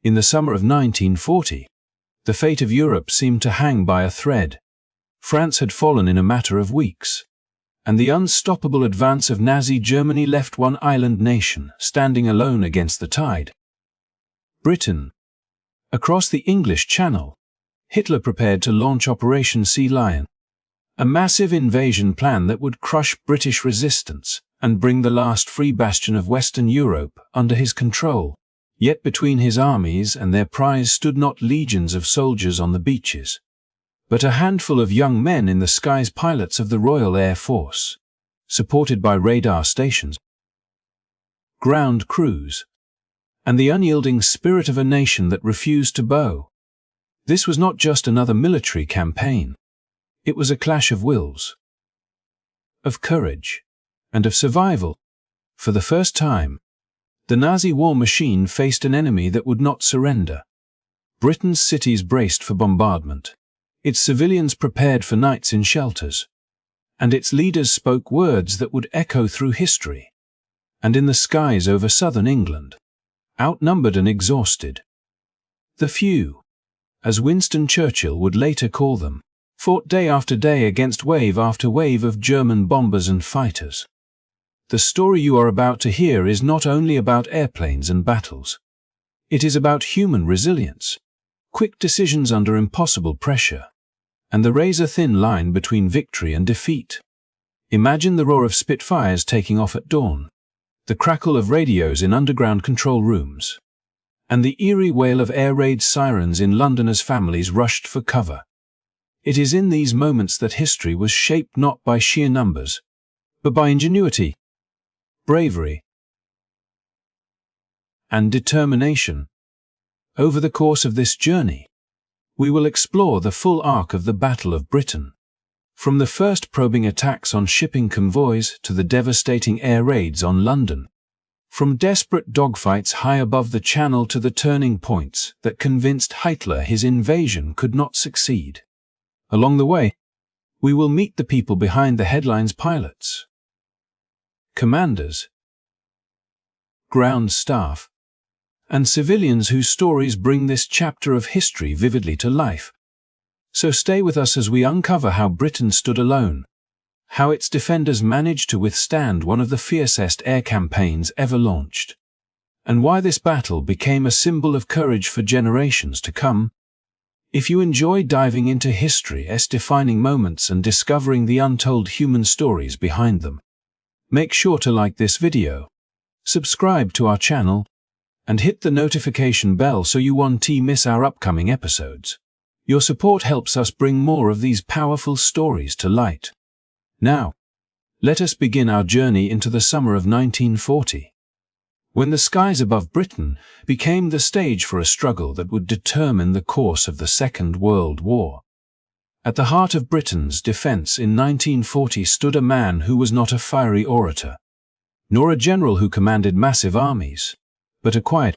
In the summer of 1940, the fate of Europe seemed to hang by a thread. France had fallen in a matter of weeks, and the unstoppable advance of Nazi Germany left one island nation standing alone against the tide. Britain. Across the English Channel, Hitler prepared to launch Operation Sea Lion, a massive invasion plan that would crush British resistance and bring the last free bastion of Western Europe under his control. Yet between his armies and their prize stood not legions of soldiers on the beaches, but a handful of young men in the skies, pilots of the Royal Air Force, supported by radar stations, ground crews, and the unyielding spirit of a nation that refused to bow. This was not just another military campaign. It was a clash of wills, of courage, and of survival. For the first time, the Nazi war machine faced an enemy that would not surrender. Britain's cities braced for bombardment, its civilians prepared for nights in shelters, and its leaders spoke words that would echo through history. And in the skies over southern England, outnumbered and exhausted, the few, as Winston Churchill would later call them, fought day after day against wave after wave of German bombers and fighters. The story you are about to hear is not only about airplanes and battles. It is about human resilience, quick decisions under impossible pressure, and the razor-thin line between victory and defeat. Imagine the roar of Spitfires taking off at dawn, the crackle of radios in underground control rooms, and the eerie wail of air raid sirens in London as families rushed for cover. It is in these moments that history was shaped not by sheer numbers, but by ingenuity, bravery, and determination. Over the course of this journey, we will explore the full arc of the Battle of Britain, from the first probing attacks on shipping convoys to the devastating air raids on London, from desperate dogfights high above the Channel to the turning points that convinced Hitler his invasion could not succeed. Along the way, we will meet the people behind the headlines: pilots, commanders, ground staff, and civilians whose stories bring this chapter of history vividly to life. So stay with us as we uncover how Britain stood alone, how its defenders managed to withstand one of the fiercest air campaigns ever launched, and why this battle became a symbol of courage for generations to come. If you enjoy diving into history's defining moments and discovering the untold human stories behind them, make sure to like this video, subscribe to our channel, and hit the notification bell so you won't miss our upcoming episodes. Your support helps us bring more of these powerful stories to light. Now, let us begin our journey into the summer of 1940, when the skies above Britain became the stage for a struggle that would determine the course of the Second World War. At the heart of Britain's defense in 1940 stood a man who was not a fiery orator, nor a general who commanded massive armies, but a quiet,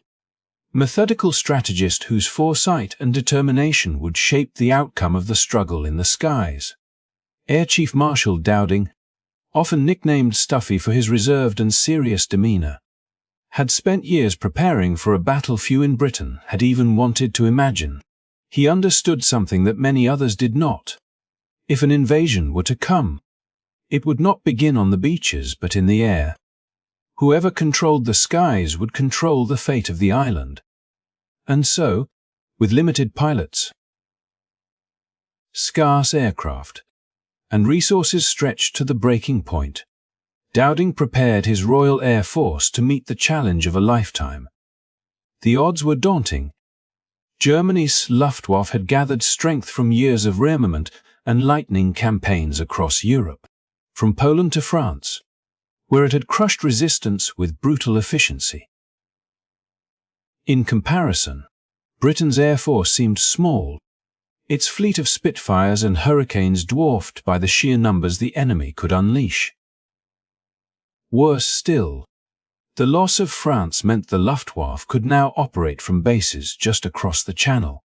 methodical strategist whose foresight and determination would shape the outcome of the struggle in the skies. Air Chief Marshal Dowding, often nicknamed Stuffy for his reserved and serious demeanor, had spent years preparing for a battle few in Britain had even wanted to imagine. He understood something that many others did not. If an invasion were to come, it would not begin on the beaches but in the air. Whoever controlled the skies would control the fate of the island. And so, with limited pilots, scarce aircraft, and resources stretched to the breaking point, Dowding prepared his Royal Air Force to meet the challenge of a lifetime. The odds were daunting. Germany's Luftwaffe had gathered strength from years of rearmament and lightning campaigns across Europe, from Poland to France, where it had crushed resistance with brutal efficiency. In comparison, Britain's Air Force seemed small, its fleet of Spitfires and Hurricanes dwarfed by the sheer numbers the enemy could unleash. Worse still, the loss of France meant the Luftwaffe could now operate from bases just across the Channel,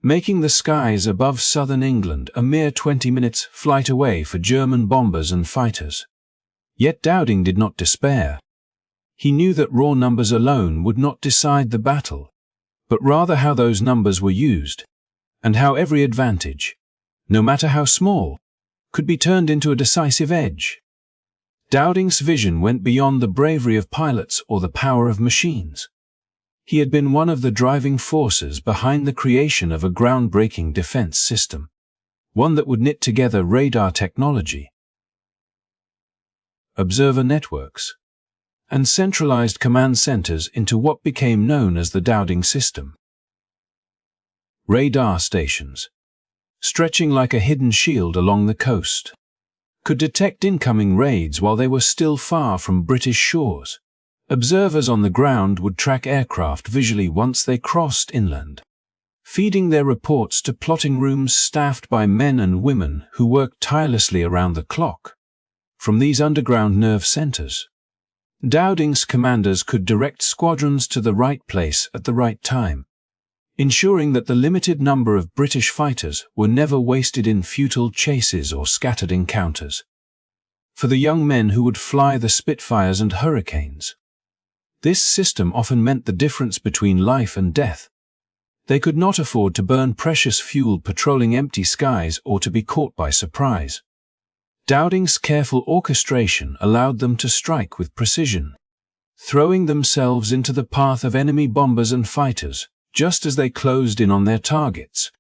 making the skies above southern England a mere 20 minutes flight away for German bombers and fighters. Yet Dowding did not despair. He knew that raw numbers alone would not decide the battle, but rather how those numbers were used, and how every advantage, no matter how small, could be turned into a decisive edge. Dowding's vision went beyond the bravery of pilots or the power of machines. He had been one of the driving forces behind the creation of a groundbreaking defense system, one that would knit together radar technology, observer networks, and centralized command centers into what became known as the Dowding system. Radar stations, stretching like a hidden shield along the coast, could detect incoming raids while they were still far from British shores. Observers on the ground would track aircraft visually once they crossed inland, feeding their reports to plotting rooms staffed by men and women who worked tirelessly around the clock. From these underground nerve centers, Dowding's commanders could direct squadrons to the right place at the right time, ensuring that the limited number of British fighters were never wasted in futile chases or scattered encounters. For the young men who would fly the Spitfires and Hurricanes, this system often meant the difference between life and death. They could not afford to burn precious fuel patrolling empty skies or to be caught by surprise. Dowding's careful orchestration allowed them to strike with precision, throwing themselves into the path of enemy bombers and fighters just as they closed in on their targets.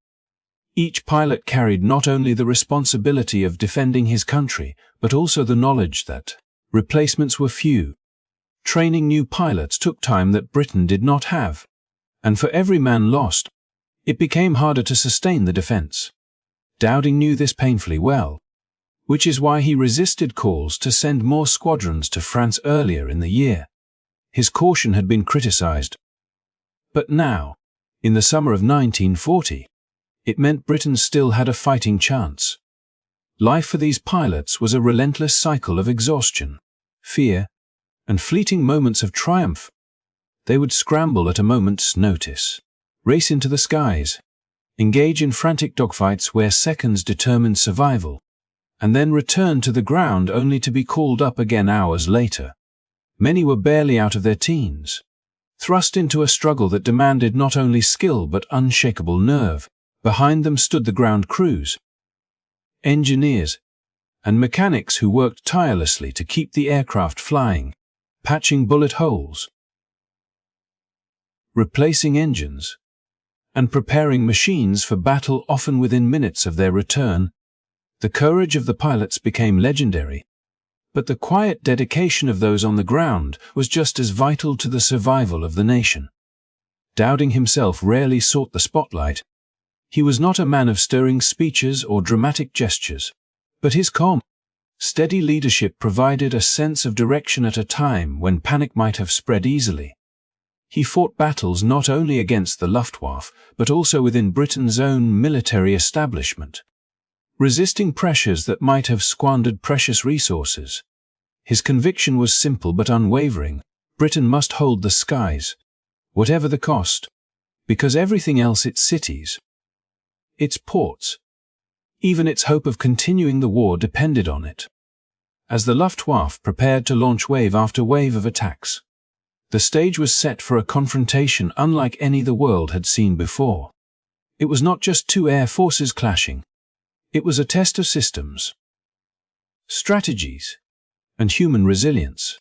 Each pilot carried not only the responsibility of defending his country, but also the knowledge that replacements were few. Training new pilots took time that Britain did not have, and for every man lost, it became harder to sustain the defense. Dowding knew this painfully well, which is why he resisted calls to send more squadrons to France earlier in the year. His caution had been criticized. But now, in the summer of 1940, it meant Britain still had a fighting chance. Life for these pilots was a relentless cycle of exhaustion, fear, and fleeting moments of triumph. They would scramble at a moment's notice, race into the skies, engage in frantic dogfights where seconds determined survival, and then return to the ground only to be called up again hours later. Many were barely out of their teens, thrust into a struggle that demanded not only skill but unshakable nerve. Behind them stood the ground crews, engineers, and mechanics who worked tirelessly to keep the aircraft flying, patching bullet holes, replacing engines, and preparing machines for battle often within minutes of their return. The courage of the pilots became legendary, but the quiet dedication of those on the ground was just as vital to the survival of the nation. Dowding himself rarely sought the spotlight. He was not a man of stirring speeches or dramatic gestures, but his calm, steady leadership provided a sense of direction at a time when panic might have spread easily. He fought battles not only against the Luftwaffe, but also within Britain's own military establishment, resisting pressures that might have squandered precious resources. His conviction was simple but unwavering: Britain must hold the skies, whatever the cost, because everything else, its cities, its ports, even its hope of continuing the war, depended on it. As the Luftwaffe prepared to launch wave after wave of attacks, the stage was set for a confrontation unlike any the world had seen before. It was not just two air forces clashing. It was a test of systems, strategies, and human resilience.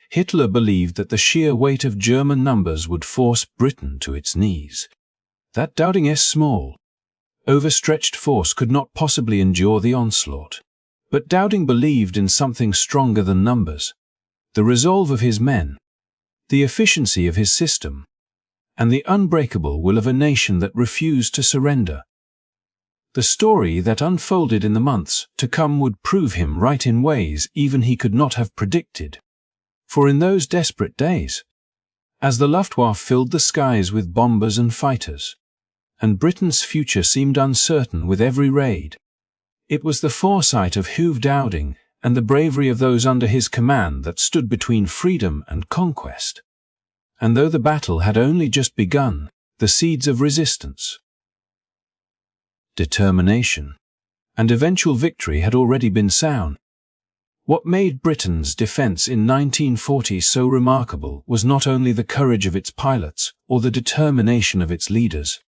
Hitler believed that the sheer weight of German numbers would force Britain to its knees. That Dowding's small, overstretched force could not possibly endure the onslaught. But Dowding believed in something stronger than numbers: the resolve of his men, the efficiency of his system, and the unbreakable will of a nation that refused to surrender. The story that unfolded in the months to come would prove him right in ways even he could not have predicted. For in those desperate days, as the Luftwaffe filled the skies with bombers and fighters, and Britain's future seemed uncertain with every raid, it was the foresight of Hugh Dowding and the bravery of those under his command that stood between freedom and conquest. And though the battle had only just begun, the seeds of resistance, determination, and eventual victory had already been sown. What made Britain's defence in 1940 so remarkable was not only the courage of its pilots or the determination of its leaders,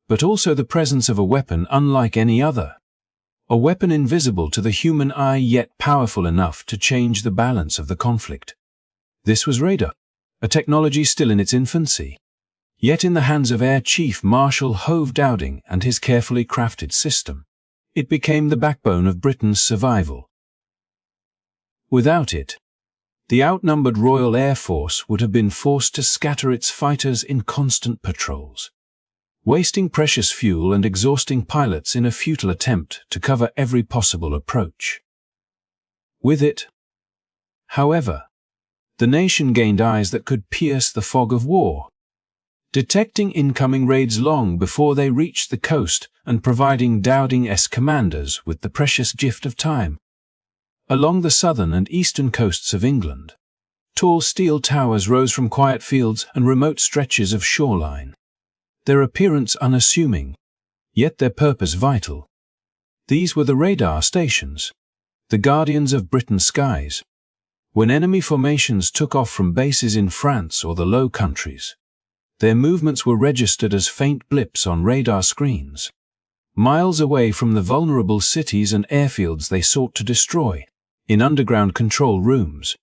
but also the presence of a weapon unlike any other. A weapon invisible to the human eye yet powerful enough to change the balance of the conflict. This was radar, a technology still in its infancy, yet in the hands of Air Chief Marshal Hugh Dowding and his carefully crafted system, it became the backbone of Britain's survival. Without it, the outnumbered Royal Air Force would have been forced to scatter its fighters in constant patrols, wasting precious fuel and exhausting pilots in a futile attempt to cover every possible approach. With it, however, the nation gained eyes that could pierce the fog of war, detecting incoming raids long before they reached the coast and providing Dowding-esque commanders with the precious gift of time. Along the southern and eastern coasts of England, tall steel towers rose from quiet fields and remote stretches of shoreline, their appearance unassuming, yet their purpose vital. These were the radar stations, the guardians of Britain's skies. When enemy formations took off from bases in France or the Low Countries, their movements were registered as faint blips on radar screens, miles away from the vulnerable cities and airfields they sought to destroy. In underground control rooms,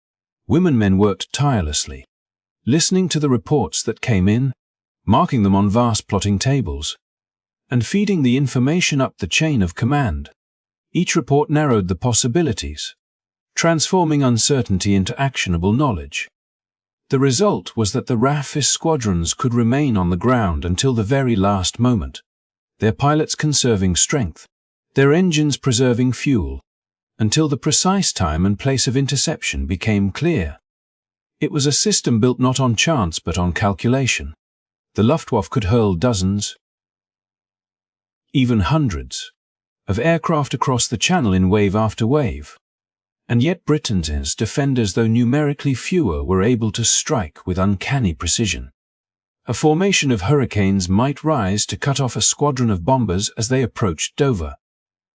men worked tirelessly, listening to the reports that came in, marking them on vast plotting tables, and feeding the information up the chain of command. Each report narrowed the possibilities, transforming uncertainty into actionable knowledge. The result was that the RAF's squadrons could remain on the ground until the very last moment, their pilots conserving strength, their engines preserving fuel, until the precise time and place of interception became clear. It was a system built not on chance but on calculation. The Luftwaffe could hurl dozens, even hundreds, of aircraft across the Channel in wave after wave. And yet Britain's defenders, though numerically fewer, were able to strike with uncanny precision. A formation of hurricanes might rise to cut off a squadron of bombers as they approached Dover,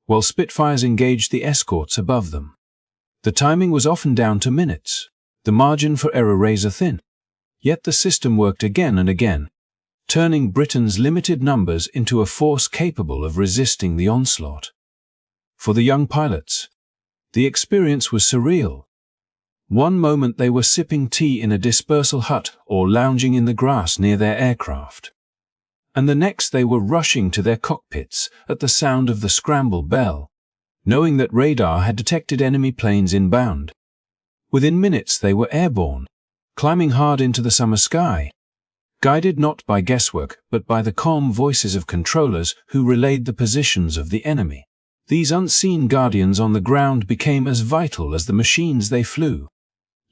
while Spitfires engaged the escorts above them. The timing was often down to minutes, the margin for error razor-thin. Yet the system worked again and again, turning Britain's limited numbers into a force capable of resisting the onslaught. For the young pilots, the experience was surreal. One moment they were sipping tea in a dispersal hut or lounging in the grass near their aircraft, and the next they were rushing to their cockpits at the sound of the scramble bell, knowing that radar had detected enemy planes inbound. Within minutes they were airborne, climbing hard into the summer sky, guided not by guesswork but by the calm voices of controllers who relayed the positions of the enemy. These unseen guardians on the ground became as vital as the machines they flew,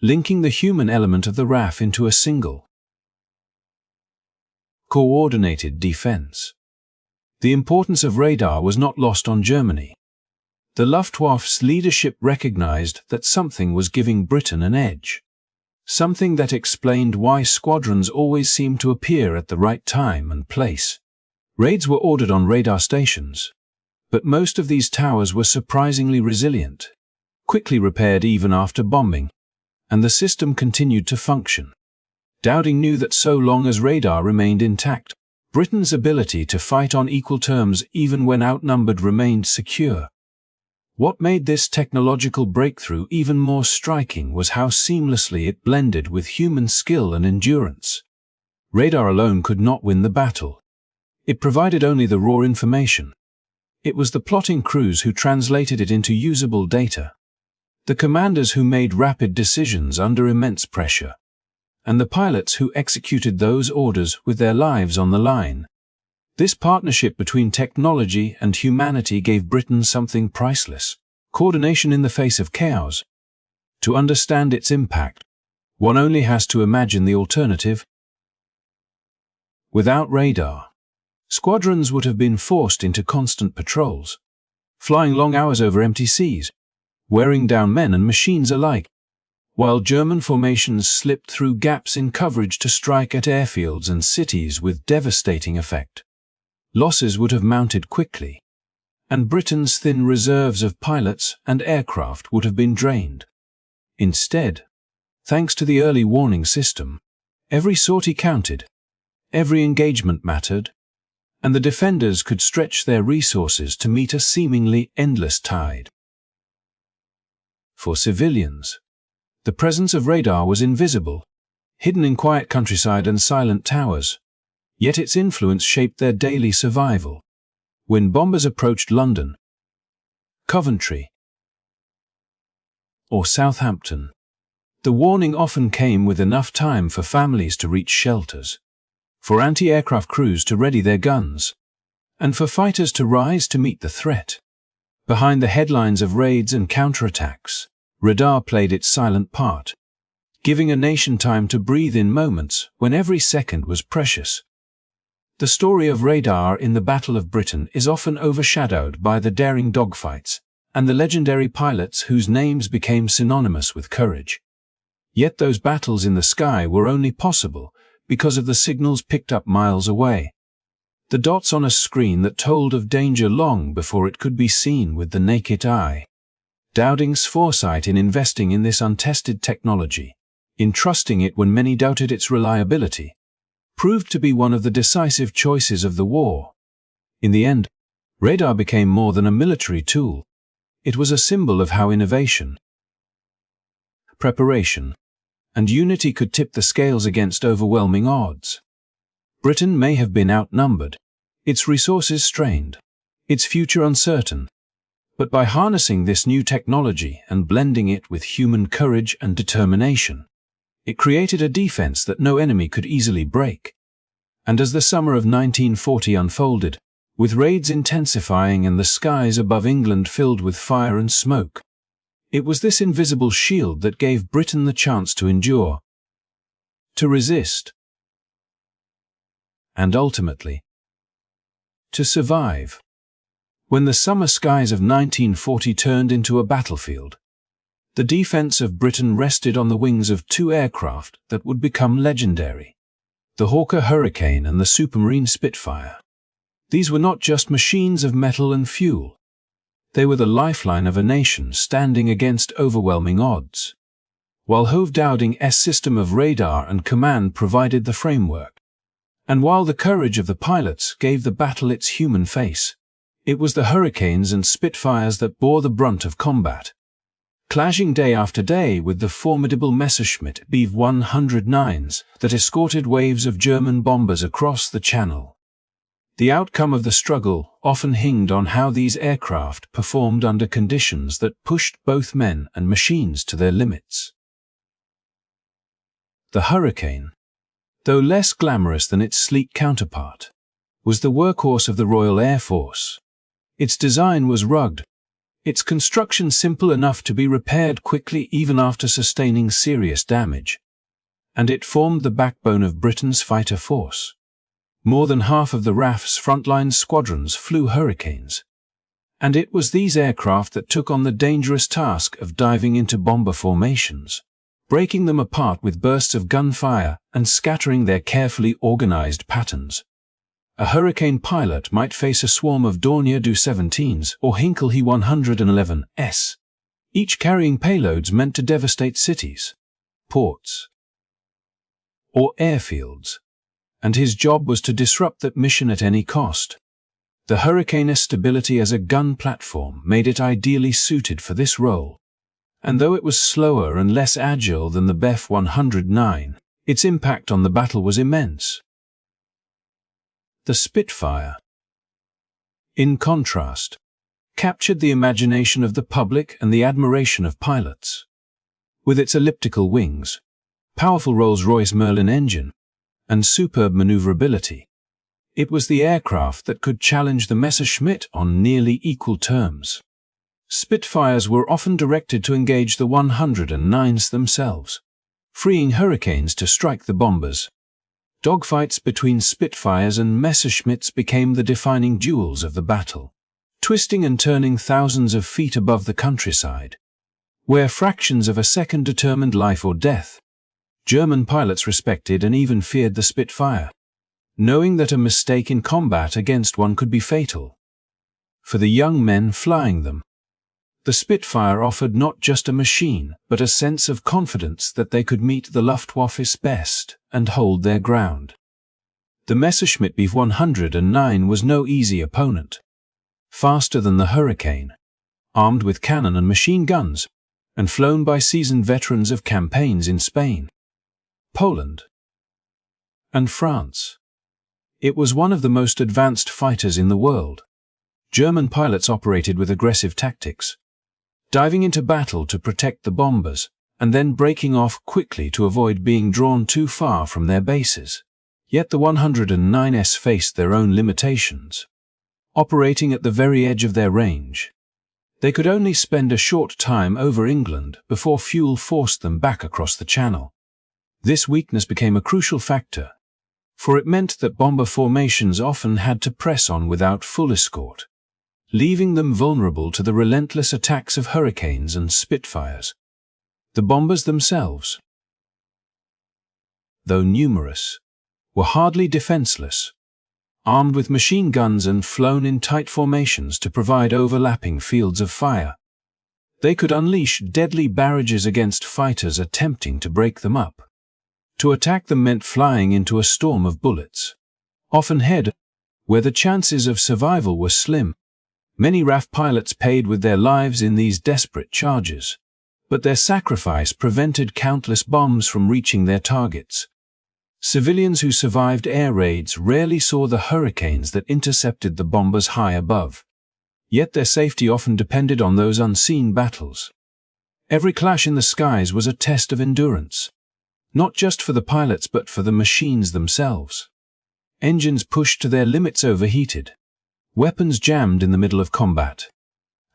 linking the human element of the RAF into a single, coordinated defense. The importance of radar was not lost on Germany. The Luftwaffe's leadership recognized that something was giving Britain an edge, something that explained why squadrons always seemed to appear at the right time and place. Raids were ordered on radar stations, but most of these towers were surprisingly resilient, quickly repaired even after bombing, and the system continued to function. Dowding knew that so long as radar remained intact, Britain's ability to fight on equal terms even when outnumbered remained secure. What made this technological breakthrough even more striking was how seamlessly it blended with human skill and endurance. Radar alone could not win the battle. It provided only the raw information. It was the plotting crews who translated it into usable data, the commanders who made rapid decisions under immense pressure, and the pilots who executed those orders with their lives on the line. This partnership between technology and humanity gave Britain something priceless: coordination in the face of chaos. To understand its impact, one only has to imagine the alternative. Without radar, squadrons would have been forced into constant patrols, flying long hours over empty seas, wearing down men and machines alike, while German formations slipped through gaps in coverage to strike at airfields and cities with devastating effect. Losses would have mounted quickly, and Britain's thin reserves of pilots and aircraft would have been drained. Instead, thanks to the early warning system, every sortie counted, every engagement mattered, and the defenders could stretch their resources to meet a seemingly endless tide. For civilians, the presence of radar was invisible, hidden in quiet countryside and silent towers, yet its influence shaped their daily survival. When bombers approached London, Coventry, or Southampton, the warning often came with enough time for families to reach shelters, for anti-aircraft crews to ready their guns, and for fighters to rise to meet the threat. Behind the headlines of raids and counterattacks, radar played its silent part, giving a nation time to breathe in moments when every second was precious. The story of radar in the Battle of Britain is often overshadowed by the daring dogfights and the legendary pilots whose names became synonymous with courage. Yet those battles in the sky were only possible because of the signals picked up miles away, the dots on a screen that told of danger long before it could be seen with the naked eye. Dowding's foresight in investing in this untested technology, in trusting it when many doubted its reliability, proved to be one of the decisive choices of the war. In the end, radar became more than a military tool. It was a symbol of how innovation, preparation, and unity could tip the scales against overwhelming odds. Britain may have been outnumbered, its resources strained, its future uncertain, but by harnessing this new technology and blending it with human courage and determination, it created a defense that no enemy could easily break. And as the summer of 1940 unfolded, with raids intensifying and the skies above England filled with fire and smoke, it was this invisible shield that gave Britain the chance to endure, to resist, and ultimately, to survive. When the summer skies of 1940 turned into a battlefield, the defense of Britain rested on the wings of two aircraft that would become legendary, the Hawker Hurricane and the Supermarine Spitfire. These were not just machines of metal and fuel. They were the lifeline of a nation standing against overwhelming odds. While Dowding's system of radar and command provided the framework, and while the courage of the pilots gave the battle its human face, it was the Hurricanes and Spitfires that bore the brunt of combat, clashing day after day with the formidable Messerschmitt Bf 109s that escorted waves of German bombers across the Channel. The outcome of the struggle often hinged on how these aircraft performed under conditions that pushed both men and machines to their limits. The Hurricane, though less glamorous than its sleek counterpart, was the workhorse of the Royal Air Force. Its design was rugged, its construction simple enough to be repaired quickly even after sustaining serious damage, and it formed the backbone of Britain's fighter force. More than half of the RAF's frontline squadrons flew Hurricanes, and it was these aircraft that took on the dangerous task of diving into bomber formations, breaking them apart with bursts of gunfire and scattering their carefully organized patterns. A Hurricane pilot might face a swarm of Dornier Do-17s or Hinckel He-111s, each carrying payloads meant to devastate cities, ports, or airfields, and his job was to disrupt that mission at any cost. The Hurricane's stability as a gun platform made it ideally suited for this role, and though it was slower and less agile than the Bf 109, its impact on the battle was immense. The Spitfire, in contrast, captured the imagination of the public and the admiration of pilots. With its elliptical wings, powerful Rolls-Royce Merlin engine, and superb maneuverability, it was the aircraft that could challenge the Messerschmitt on nearly equal terms. Spitfires were often directed to engage the 109s themselves, freeing Hurricanes to strike the bombers. Dogfights between Spitfires and Messerschmitts became the defining duels of the battle, twisting and turning thousands of feet above the countryside, where fractions of a second determined life or death. German pilots respected and even feared the Spitfire, knowing that a mistake in combat against one could be fatal. For the young men flying them, The Spitfire offered not just a machine, but a sense of confidence that they could meet the Luftwaffe's best and hold their ground. The Messerschmitt Bf 109 was no easy opponent. Faster than the Hurricane, armed with cannon and machine guns, and flown by seasoned veterans of campaigns in Spain, Poland, and France. It was one of the most advanced fighters in the world. German pilots operated with aggressive tactics, diving into battle to protect the bombers, and then breaking off quickly to avoid being drawn too far from their bases. Yet the 109s faced their own limitations. Operating at the very edge of their range, they could only spend a short time over England before fuel forced them back across the Channel. This weakness became a crucial factor, for it meant that bomber formations often had to press on without full escort, leaving them vulnerable to the relentless attacks of Hurricanes and Spitfires. The bombers themselves, though numerous, were hardly defenseless, armed with machine guns and flown in tight formations to provide overlapping fields of fire. They could unleash deadly barrages against fighters attempting to break them up. To attack them meant flying into a storm of bullets, often head, where the chances of survival were slim. Many RAF pilots paid with their lives in these desperate charges, but their sacrifice prevented countless bombs from reaching their targets. Civilians who survived air raids rarely saw the hurricanes that intercepted the bombers high above. Yet their safety often depended on those unseen battles. Every clash in the skies was a test of endurance, not just for the pilots but for the machines themselves. Engines pushed to their limits overheated, weapons jammed in the middle of combat,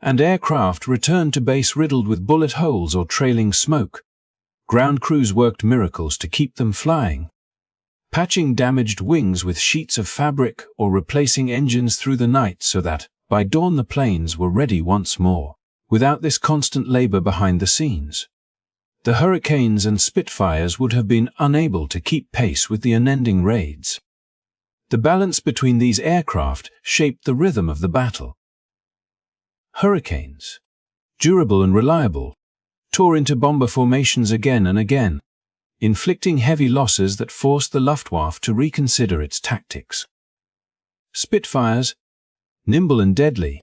and aircraft returned to base riddled with bullet holes or trailing smoke. Ground crews worked miracles to keep them flying, patching damaged wings with sheets of fabric or replacing engines through the night so that, by dawn, the planes were ready once more. Without this constant labor behind the scenes, the Hurricanes and Spitfires would have been unable to keep pace with the unending raids. The balance between these aircraft shaped the rhythm of the battle. Hurricanes, durable and reliable, tore into bomber formations again and again, inflicting heavy losses that forced the Luftwaffe to reconsider its tactics. Spitfires, nimble and deadly,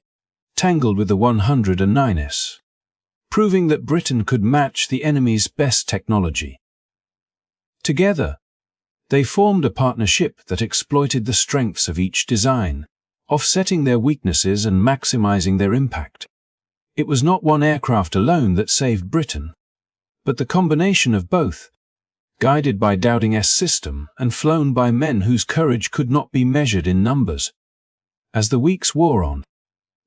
tangled with the 109s, proving that Britain could match the enemy's best technology. Together, they formed a partnership that exploited the strengths of each design, offsetting their weaknesses and maximizing their impact. It was not one aircraft alone that saved Britain, but the combination of both, guided by Dowding's system and flown by men whose courage could not be measured in numbers. As the weeks wore on,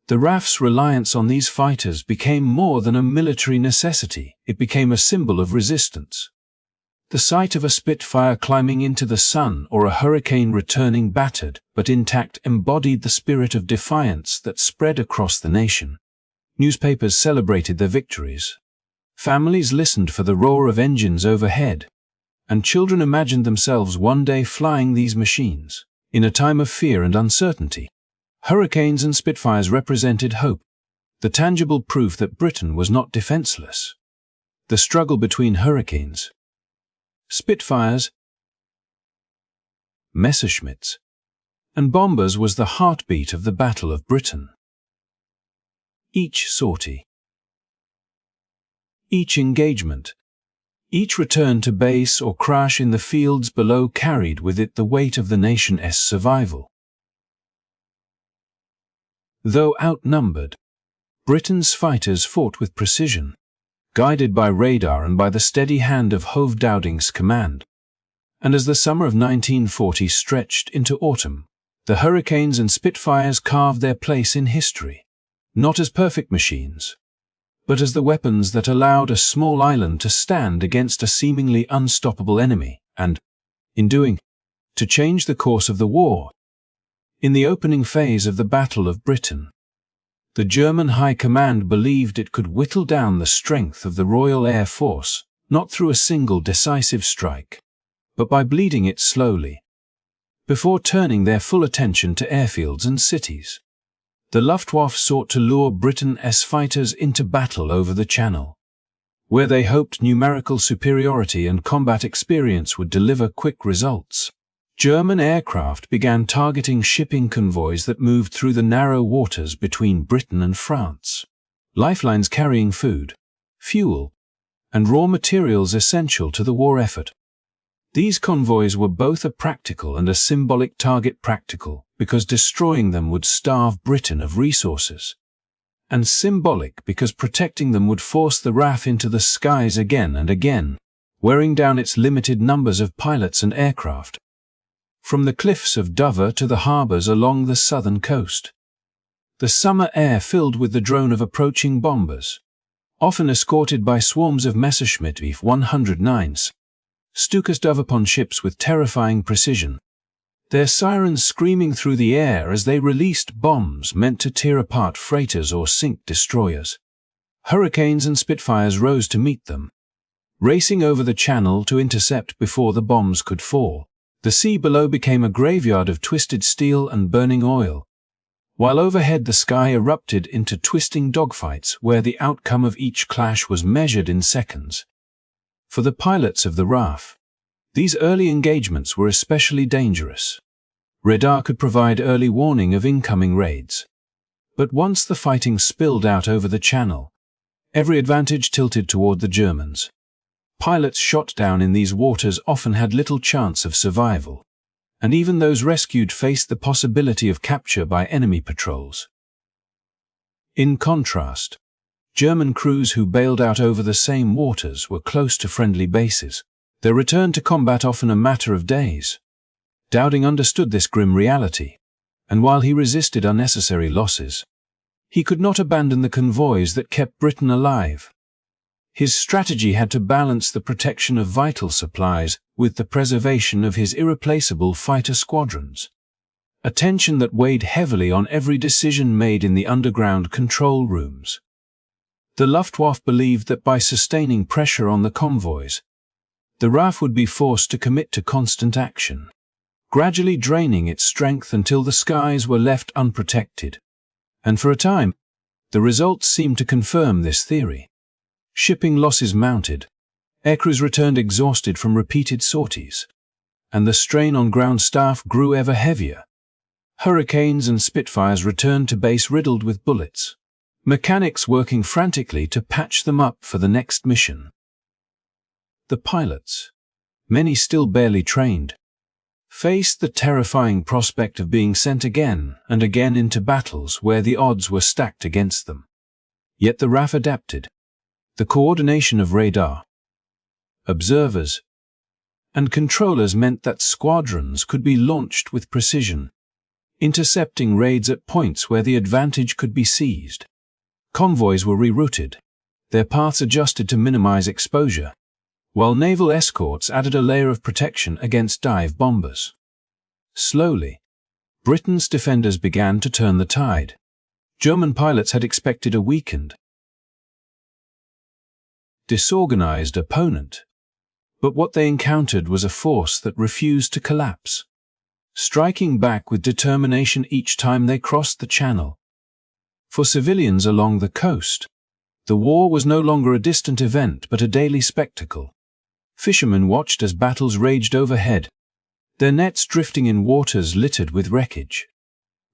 the RAF's reliance on these fighters became more than a military necessity. It became a symbol of resistance. The sight of a Spitfire climbing into the sun or a Hurricane returning battered but intact embodied the spirit of defiance that spread across the nation. Newspapers celebrated their victories. Families listened for the roar of engines overhead, and children imagined themselves one day flying these machines. In a time of fear and uncertainty, Hurricanes and Spitfires represented hope, the tangible proof that Britain was not defenseless. The struggle between Hurricanes, Spitfires, Messerschmitts, and bombers was the heartbeat of the Battle of Britain. Each sortie, each engagement, each return to base or crash in the fields below carried with it the weight of the nation's survival. Though outnumbered, Britain's fighters fought with precision, guided by radar and by the steady hand of Hugh Dowding's command. And as the summer of 1940 stretched into autumn, the Hurricanes and Spitfires carved their place in history, not as perfect machines, but as the weapons that allowed a small island to stand against a seemingly unstoppable enemy, and, in doing, to change the course of the war. In the opening phase of the Battle of Britain, the German High Command believed it could whittle down the strength of the Royal Air Force, not through a single decisive strike, but by bleeding it slowly, before turning their full attention to airfields and cities. The Luftwaffe sought to lure Britain's fighters into battle over the Channel, where they hoped numerical superiority and combat experience would deliver quick results. German aircraft began targeting shipping convoys that moved through the narrow waters between Britain and France. Lifelines carrying food, fuel, and raw materials essential to the war effort. These convoys were both a practical and a symbolic target. Practical, because destroying them would starve Britain of resources, and symbolic because protecting them would force the RAF into the skies again and again, wearing down its limited numbers of pilots and aircraft. From the cliffs of Dover to the harbours along the southern coast, the summer air filled with the drone of approaching bombers, often escorted by swarms of Messerschmitt Bf 109s, Stukas dove upon ships with terrifying precision, their sirens screaming through the air as they released bombs meant to tear apart freighters or sink destroyers. Hurricanes and Spitfires rose to meet them, racing over the Channel to intercept before the bombs could fall. The sea below became a graveyard of twisted steel and burning oil, while overhead the sky erupted into twisting dogfights where the outcome of each clash was measured in seconds. For the pilots of the RAF, these early engagements were especially dangerous. Radar could provide early warning of incoming raids, but once the fighting spilled out over the Channel, every advantage tilted toward the Germans. Pilots shot down in these waters often had little chance of survival, and even those rescued faced the possibility of capture by enemy patrols. In contrast, German crews who bailed out over the same waters were close to friendly bases, their return to combat often a matter of days. Dowding understood this grim reality, and while he resisted unnecessary losses, he could not abandon the convoys that kept Britain alive. His strategy had to balance the protection of vital supplies with the preservation of his irreplaceable fighter squadrons, a tension that weighed heavily on every decision made in the underground control rooms. The Luftwaffe believed that by sustaining pressure on the convoys, the RAF would be forced to commit to constant action, gradually draining its strength until the skies were left unprotected. And for a time, the results seemed to confirm this theory. Shipping losses mounted, aircrews returned exhausted from repeated sorties, and the strain on ground staff grew ever heavier. Hurricanes and Spitfires returned to base riddled with bullets, mechanics working frantically to patch them up for the next mission. The pilots, many still barely trained, faced the terrifying prospect of being sent again and again into battles where the odds were stacked against them. Yet the RAF adapted. The coordination of radar, observers, and controllers meant that squadrons could be launched with precision, intercepting raids at points where the advantage could be seized. Convoys were rerouted, their paths adjusted to minimize exposure, while naval escorts added a layer of protection against dive bombers. Slowly, Britain's defenders began to turn the tide. German pilots had expected a weakened, disorganized opponent, but what they encountered was a force that refused to collapse, striking back with determination each time they crossed the Channel. For civilians along the coast, the war was no longer a distant event but a daily spectacle. Fishermen watched as battles raged overhead, their nets drifting in waters littered with wreckage.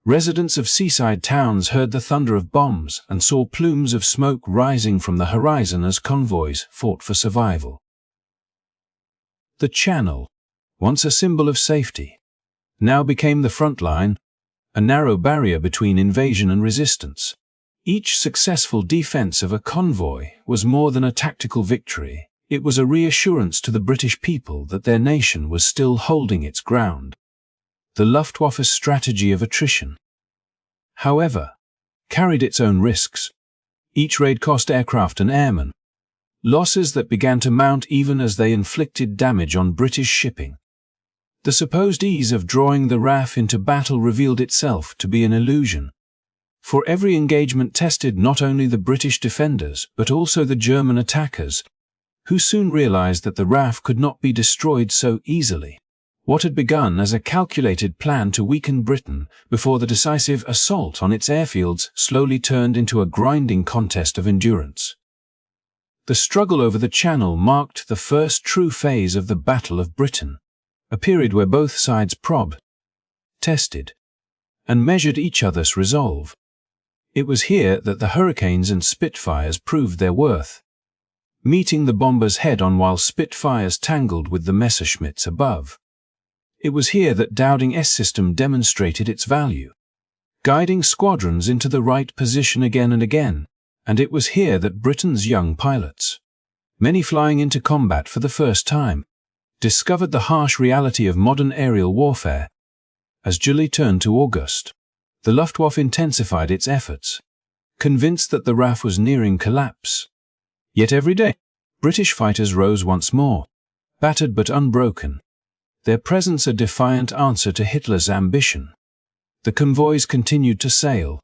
Residents of seaside towns heard the thunder of bombs and saw plumes of smoke rising from the horizon as convoys fought for survival. The Channel, once a symbol of safety, now became the front line, a narrow barrier between invasion and resistance. Each successful defense of a convoy was more than a tactical victory. It was a reassurance to the British people that their nation was still holding its ground. The Luftwaffe's strategy of attrition, however, carried its own risks. Each raid cost aircraft and airmen, losses that began to mount even as they inflicted damage on British shipping. The supposed ease of drawing the RAF into battle revealed itself to be an illusion, for every engagement tested not only the British defenders but also the German attackers, who soon realized that the RAF could not be destroyed so easily. What had begun as a calculated plan to weaken Britain before the decisive assault on its airfields slowly turned into a grinding contest of endurance. The struggle over the Channel marked the first true phase of the Battle of Britain, a period where both sides probed, tested, and measured each other's resolve. It was here that the Hurricanes and Spitfires proved their worth, meeting the bombers head-on while Spitfires tangled with the Messerschmitts above. It was here that Dowding's system demonstrated its value, guiding squadrons into the right position again and again, and it was here that Britain's young pilots, many flying into combat for the first time, discovered the harsh reality of modern aerial warfare. As July turned to August, the Luftwaffe intensified its efforts, convinced that the RAF was nearing collapse. Yet every day, British fighters rose once more, battered but unbroken, their presence a defiant answer to Hitler's ambition. The convoys continued to sail,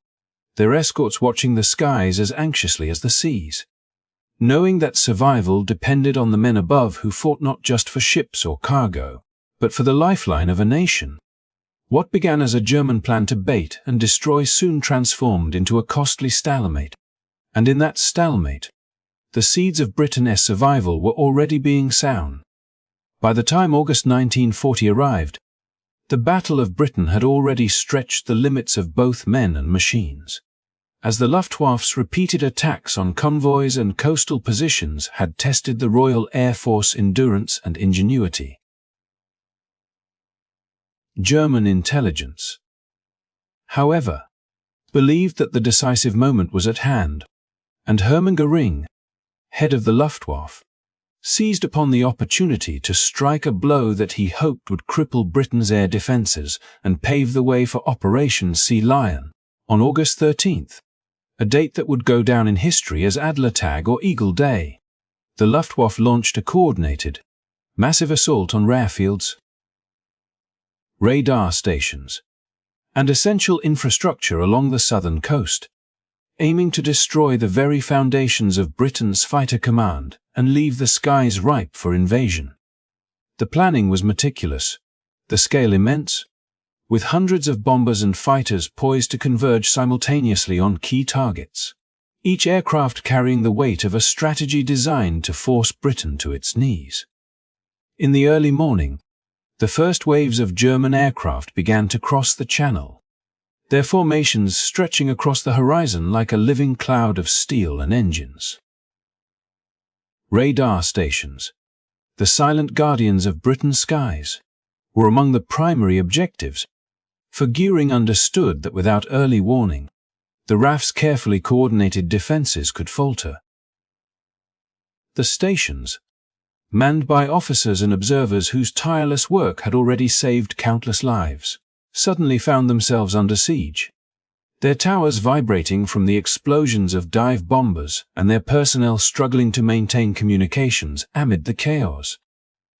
their escorts watching the skies as anxiously as the seas, knowing that survival depended on the men above who fought not just for ships or cargo, but for the lifeline of a nation. What began as a German plan to bait and destroy soon transformed into a costly stalemate, and in that stalemate, the seeds of Britain's survival were already being sown. By the time August 1940 arrived, the Battle of Britain had already stretched the limits of both men and machines, as the Luftwaffe's repeated attacks on convoys and coastal positions had tested the Royal Air Force endurance and ingenuity. German intelligence, however, believed that the decisive moment was at hand, and Hermann Göring, head of the Luftwaffe, seized upon the opportunity to strike a blow that he hoped would cripple Britain's air defences and pave the way for Operation Sea Lion. On August 13th, a date that would go down in history as Adlertag or Eagle Day, the Luftwaffe launched a coordinated, massive assault on airfields, radar stations, and essential infrastructure along the southern coast, aiming to destroy the very foundations of Britain's fighter command and leave the skies ripe for invasion. The planning was meticulous, the scale immense, with hundreds of bombers and fighters poised to converge simultaneously on key targets, each aircraft carrying the weight of a strategy designed to force Britain to its knees. In the early morning, the first waves of German aircraft began to cross the Channel, their formations stretching across the horizon like a living cloud of steel and engines. Radar stations, the silent guardians of Britain's skies, were among the primary objectives, for Göring understood that without early warning, the RAF's carefully coordinated defences could falter. The stations, manned by officers and observers whose tireless work had already saved countless lives, suddenly found themselves under siege, their towers vibrating from the explosions of dive bombers and their personnel struggling to maintain communications amid the chaos.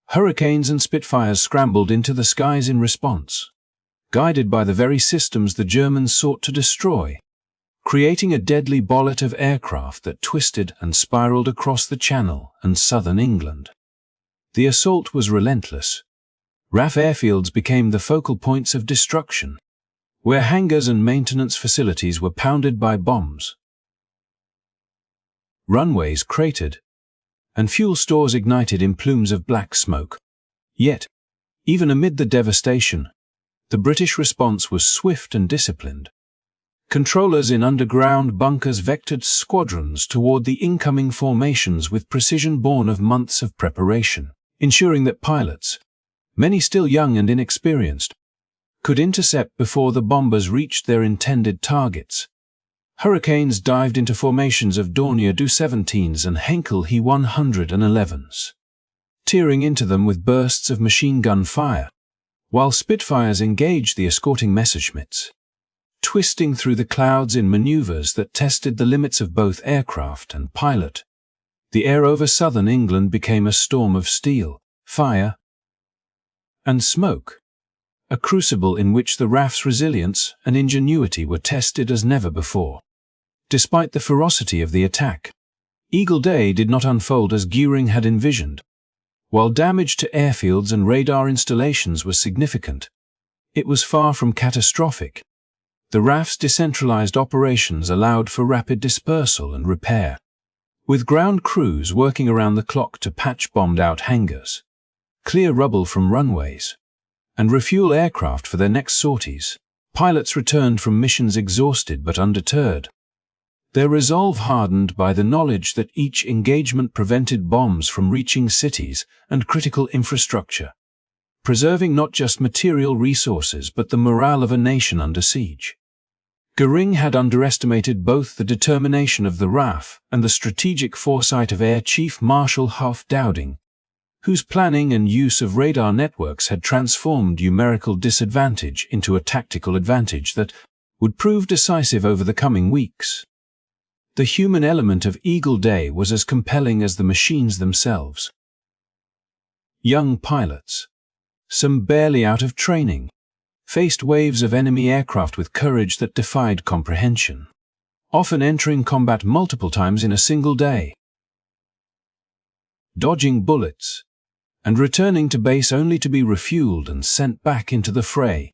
Hurricanes and Spitfires scrambled into the skies in response, guided by the very systems the Germans sought to destroy, creating a deadly bollet of aircraft that twisted and spiraled across the Channel and southern England. The assault was relentless. RAF airfields became the focal points of destruction, where hangars and maintenance facilities were pounded by bombs. Runways cratered, and fuel stores ignited in plumes of black smoke. Yet, even amid the devastation, the British response was swift and disciplined. Controllers in underground bunkers vectored squadrons toward the incoming formations with precision born of months of preparation, ensuring that pilots, many still young and inexperienced, could intercept before the bombers reached their intended targets. Hurricanes dived into formations of Dornier Do-17s and Henkel He-111s, tearing into them with bursts of machine gun fire, while Spitfires engaged the escorting Messerschmitts, twisting through the clouds in maneuvers that tested the limits of both aircraft and pilot. The air over southern England became a storm of steel, fire, and smoke, a crucible in which the RAF's resilience and ingenuity were tested as never before. Despite the ferocity of the attack, Eagle Day did not unfold as Göring had envisioned. While damage to airfields and radar installations was significant, it was far from catastrophic. The RAF's decentralized operations allowed for rapid dispersal and repair, with ground crews working around the clock to patch bombed-out hangars, clear rubble from runways, and refuel aircraft for their next sorties. Pilots returned from missions exhausted but undeterred, their resolve hardened by the knowledge that each engagement prevented bombs from reaching cities and critical infrastructure, preserving not just material resources but the morale of a nation under siege. Goering had underestimated both the determination of the RAF and the strategic foresight of Air Chief Marshal Hugh Dowding, whose planning and use of radar networks had transformed numerical disadvantage into a tactical advantage that would prove decisive over the coming weeks. The human element of Eagle Day was as compelling as the machines themselves. Young pilots, some barely out of training, faced waves of enemy aircraft with courage that defied comprehension, often entering combat multiple times in a single day, dodging bullets, and returning to base only to be refueled and sent back into the fray.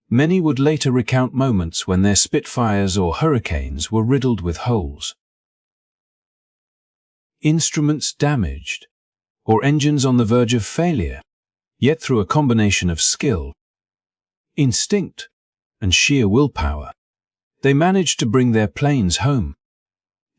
Many would later recount moments when their Spitfires or Hurricanes were riddled with holes, instruments damaged, or engines on the verge of failure, yet through a combination of skill, instinct, and sheer willpower, they managed to bring their planes home.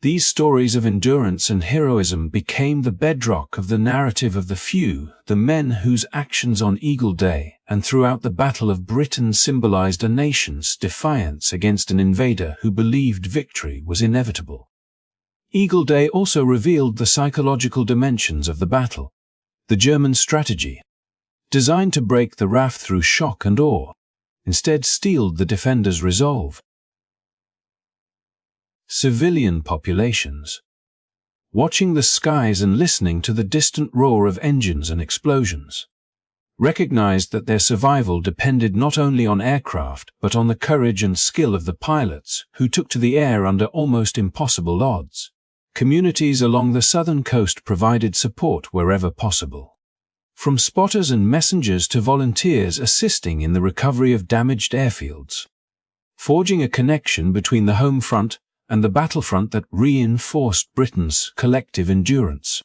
These stories of endurance and heroism became the bedrock of the narrative of the few, the men whose actions on Eagle Day and throughout the Battle of Britain symbolized a nation's defiance against an invader who believed victory was inevitable. Eagle Day also revealed the psychological dimensions of the battle. The German strategy, designed to break the RAF through shock and awe, instead steeled the defenders' resolve. Civilian populations, watching the skies and listening to the distant roar of engines and explosions, recognized that their survival depended not only on aircraft but on the courage and skill of the pilots who took to the air under almost impossible odds. Communities along the southern coast provided support wherever possible, from spotters and messengers to volunteers assisting in the recovery of damaged airfields, forging a connection between the home front and the battlefront that reinforced Britain's collective endurance.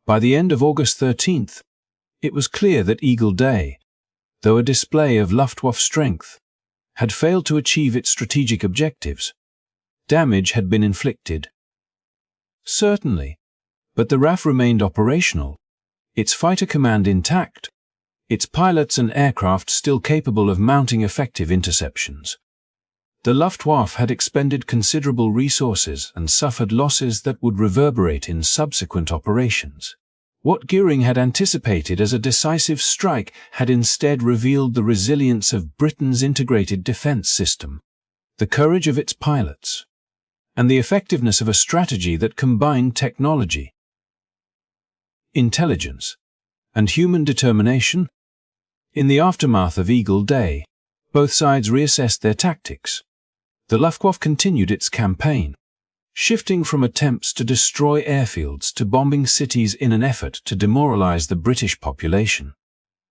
By the end of August 13th, it was clear that Eagle Day, though a display of Luftwaffe strength, had failed to achieve its strategic objectives. Damage had been inflicted, certainly, but the RAF remained operational, its fighter command intact, its pilots and aircraft still capable of mounting effective interceptions. The Luftwaffe had expended considerable resources and suffered losses that would reverberate in subsequent operations. What Goering had anticipated as a decisive strike had instead revealed the resilience of Britain's integrated defense system, the courage of its pilots, and the effectiveness of a strategy that combined technology, intelligence, and human determination. In the aftermath of Eagle Day, both sides reassessed their tactics. The Luftwaffe continued its campaign, shifting from attempts to destroy airfields to bombing cities in an effort to demoralize the British population,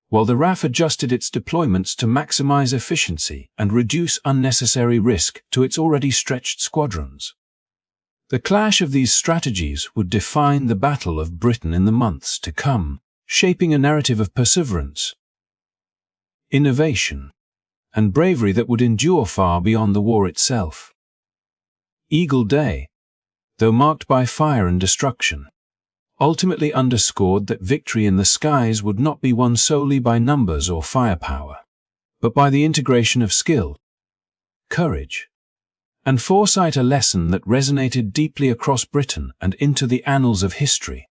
while the RAF adjusted its deployments to maximize efficiency and reduce unnecessary risk to its already stretched squadrons. The clash of these strategies would define the Battle of Britain in the months to come, shaping a narrative of perseverance, innovation, and bravery that would endure far beyond the war itself. Eagle Day, though marked by fire and destruction, ultimately underscored that victory in the skies would not be won solely by numbers or firepower, but by the integration of skill, courage, and foresight, a lesson that resonated deeply across Britain and into the annals of history.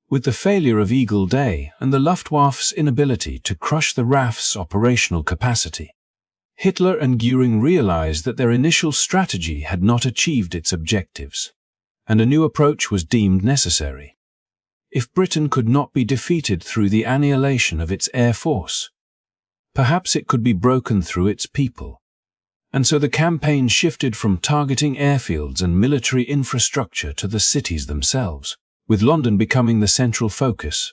With the failure of Eagle Day and the Luftwaffe's inability to crush the RAF's operational capacity, Hitler and Goering realized that their initial strategy had not achieved its objectives, and a new approach was deemed necessary. If Britain could not be defeated through the annihilation of its air force, perhaps it could be broken through its people. And so the campaign shifted from targeting airfields and military infrastructure to the cities themselves, with London becoming the central focus.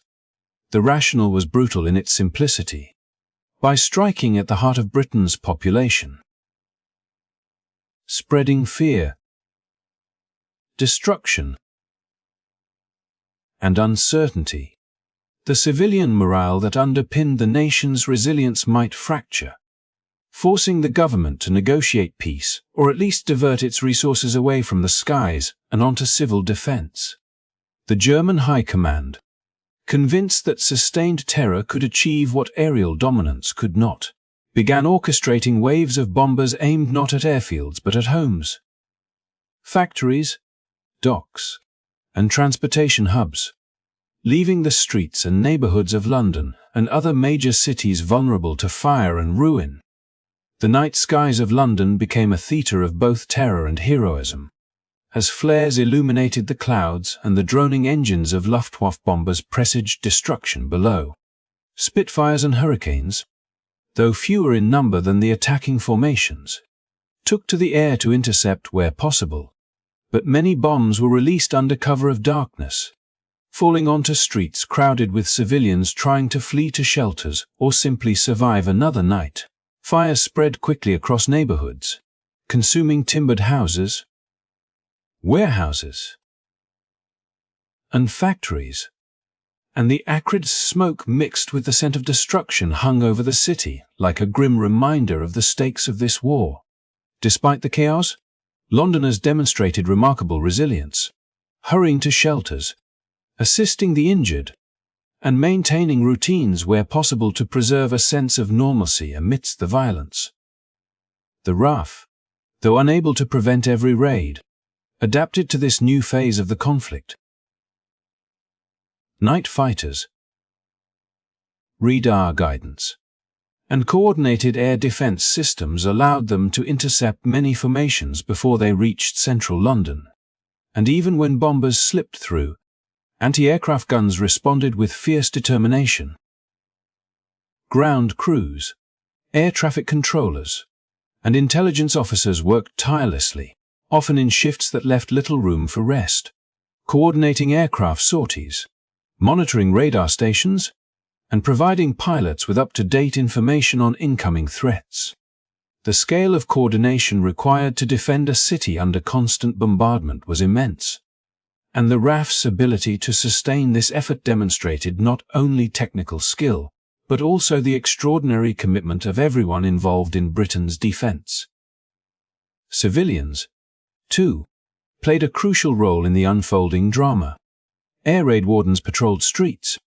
The rationale was brutal in its simplicity. By striking at the heart of Britain's population, spreading fear, destruction, and uncertainty, the civilian morale that underpinned the nation's resilience might fracture, forcing the government to negotiate peace, or at least divert its resources away from the skies and onto civil defense. The German High Command, convinced that sustained terror could achieve what aerial dominance could not, began orchestrating waves of bombers aimed not at airfields but at homes, factories, docks, and transportation hubs, leaving the streets and neighborhoods of London and other major cities vulnerable to fire and ruin. The night skies of London became a theater of both terror and heroism, as flares illuminated the clouds and the droning engines of Luftwaffe bombers presaged destruction below. Spitfires and Hurricanes, though fewer in number than the attacking formations, took to the air to intercept where possible, but many bombs were released under cover of darkness, falling onto streets crowded with civilians trying to flee to shelters or simply survive another night. Fires spread quickly across neighborhoods, consuming timbered houses, warehouses, and factories, and the acrid smoke mixed with the scent of destruction hung over the city like a grim reminder of the stakes of this war. Despite the chaos, Londoners demonstrated remarkable resilience, hurrying to shelters, assisting the injured, and maintaining routines where possible to preserve a sense of normalcy amidst the violence. The RAF, though unable to prevent every raid, adapted to this new phase of the conflict. Night fighters, radar guidance, and coordinated air defense systems allowed them to intercept many formations before they reached central London. And even when bombers slipped through, anti-aircraft guns responded with fierce determination. Ground crews, air traffic controllers, and intelligence officers worked tirelessly, often in shifts that left little room for rest, coordinating aircraft sorties, monitoring radar stations, and providing pilots with up-to-date information on incoming threats. The scale of coordination required to defend a city under constant bombardment was immense, and the RAF's ability to sustain this effort demonstrated not only technical skill, but also the extraordinary commitment of everyone involved in Britain's defense. Civilians, too, played a crucial role in the unfolding drama. Air raid wardens patrolled streets,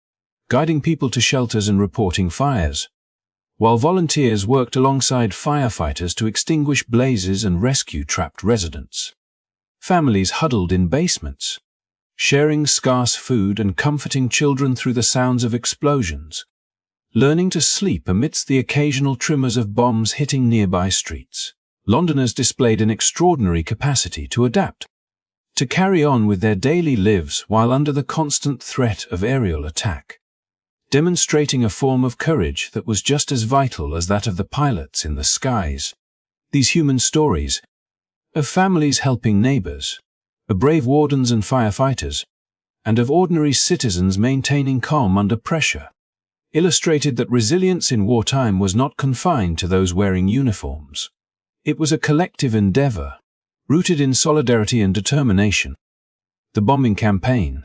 guiding people to shelters and reporting fires, while volunteers worked alongside firefighters to extinguish blazes and rescue trapped residents. Families huddled in basements, sharing scarce food and comforting children through the sounds of explosions, learning to sleep amidst the occasional tremors of bombs hitting nearby streets. Londoners displayed an extraordinary capacity to adapt, to carry on with their daily lives while under the constant threat of aerial attack, demonstrating a form of courage that was just as vital as that of the pilots in the skies. These human stories, of families helping neighbors, of brave wardens and firefighters, and of ordinary citizens maintaining calm under pressure, illustrated that resilience in wartime was not confined to those wearing uniforms. It was a collective endeavor, rooted in solidarity and determination. The bombing campaign,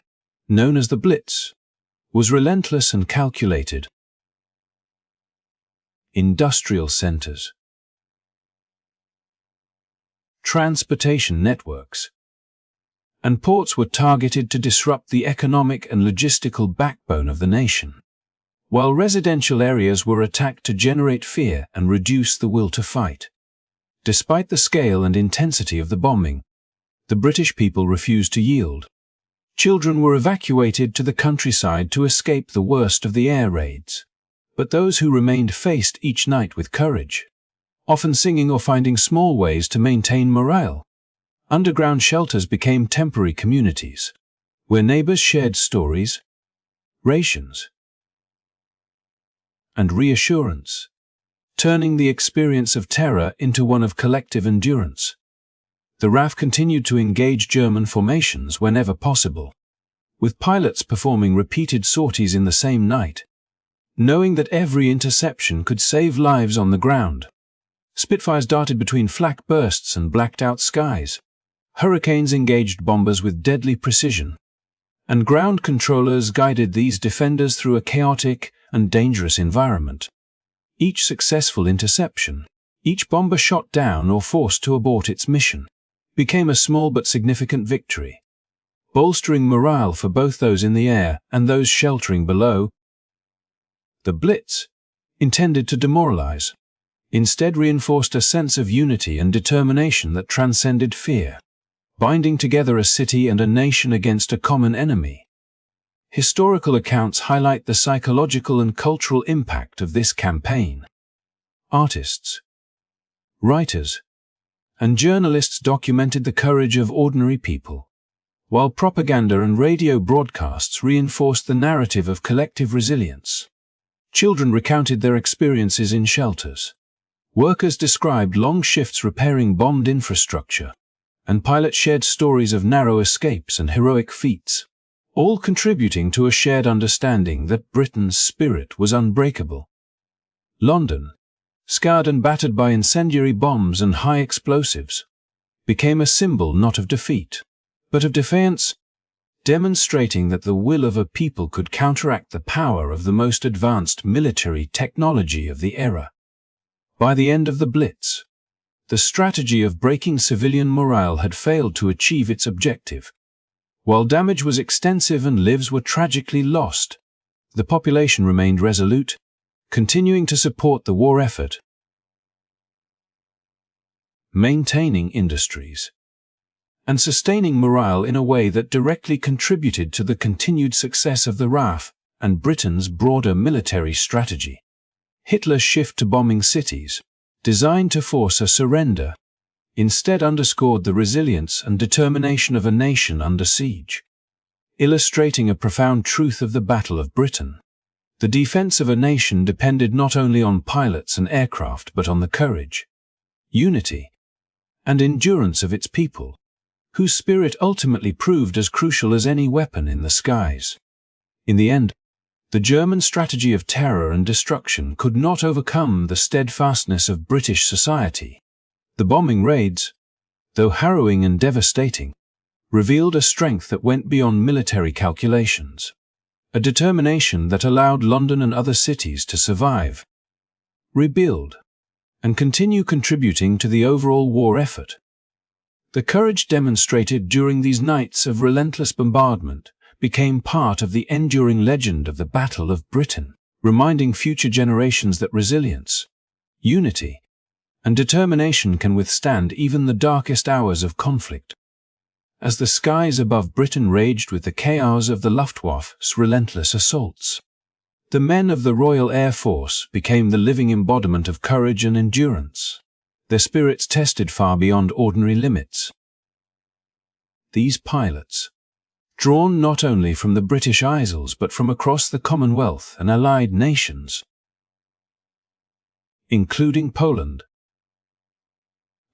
known as the Blitz, was relentless and calculated. Industrial centers, transportation networks, and ports were targeted to disrupt the economic and logistical backbone of the nation, while residential areas were attacked to generate fear and reduce the will to fight. Despite the scale and intensity of the bombing, the British people refused to yield. Children were evacuated to the countryside to escape the worst of the air raids, but those who remained faced each night with courage, often singing or finding small ways to maintain morale. Underground shelters became temporary communities, where neighbors shared stories, rations, and reassurance, turning the experience of terror into one of collective endurance. The RAF continued to engage German formations whenever possible, with pilots performing repeated sorties in the same night, knowing that every interception could save lives on the ground. Spitfires darted between flak bursts and blacked-out skies. Hurricanes engaged bombers with deadly precision, and ground controllers guided these defenders through a chaotic and dangerous environment. Each successful interception, each bomber shot down or forced to abort its mission, became a small but significant victory, bolstering morale for both those in the air and those sheltering below. The Blitz, intended to demoralize, instead reinforced a sense of unity and determination that transcended fear, binding together a city and a nation against a common enemy. Historical accounts highlight the psychological and cultural impact of this campaign. Artists, writers, and journalists documented the courage of ordinary people, while propaganda and radio broadcasts reinforced the narrative of collective resilience. Children recounted their experiences in shelters. Workers described long shifts repairing bombed infrastructure, and pilots shared stories of narrow escapes and heroic feats, all contributing to a shared understanding that Britain's spirit was unbreakable. London, scarred and battered by incendiary bombs and high explosives, became a symbol not of defeat, but of defiance, demonstrating that the will of a people could counteract the power of the most advanced military technology of the era. By the end of the Blitz, the strategy of breaking civilian morale had failed to achieve its objective. While damage was extensive and lives were tragically lost, the population remained resolute, continuing to support the war effort. Maintaining industries and sustaining morale in a way that directly contributed to the continued success of the RAF and Britain's broader military strategy. Hitler's shift to bombing cities, designed to force a surrender, instead underscored the resilience and determination of a nation under siege, illustrating a profound truth of the Battle of Britain. The defense of a nation depended not only on pilots and aircraft but on the courage, unity, and endurance of its people, whose spirit ultimately proved as crucial as any weapon in the skies. In the end, the German strategy of terror and destruction could not overcome the steadfastness of British society. The bombing raids, though harrowing and devastating, revealed a strength that went beyond military calculations, a determination that allowed London and other cities to survive, rebuild, and continue contributing to the overall war effort. The courage demonstrated during these nights of relentless bombardment became part of the enduring legend of the Battle of Britain, reminding future generations that resilience, unity, and determination can withstand even the darkest hours of conflict. As the skies above Britain raged with the chaos of the Luftwaffe's relentless assaults, the men of the Royal Air Force became the living embodiment of courage and endurance, their spirits tested far beyond ordinary limits. These pilots, drawn not only from the British Isles but from across the Commonwealth and allied nations, including Poland,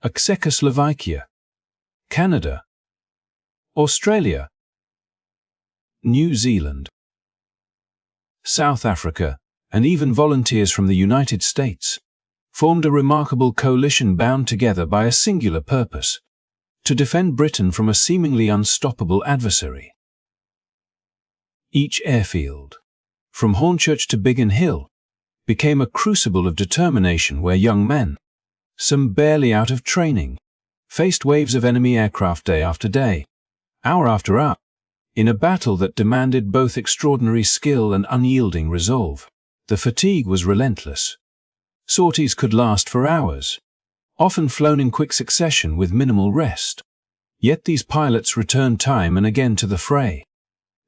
Czechoslovakia, Canada, Australia, New Zealand, South Africa, and even volunteers from the United States, formed a remarkable coalition bound together by a singular purpose: to defend Britain from a seemingly unstoppable adversary. Each airfield, from Hornchurch to Biggin Hill, became a crucible of determination where young men, some barely out of training, faced waves of enemy aircraft day after day, hour after hour, in a battle that demanded both extraordinary skill and unyielding resolve. The fatigue was relentless. Sorties could last for hours, often flown in quick succession with minimal rest. Yet these pilots returned time and again to the fray,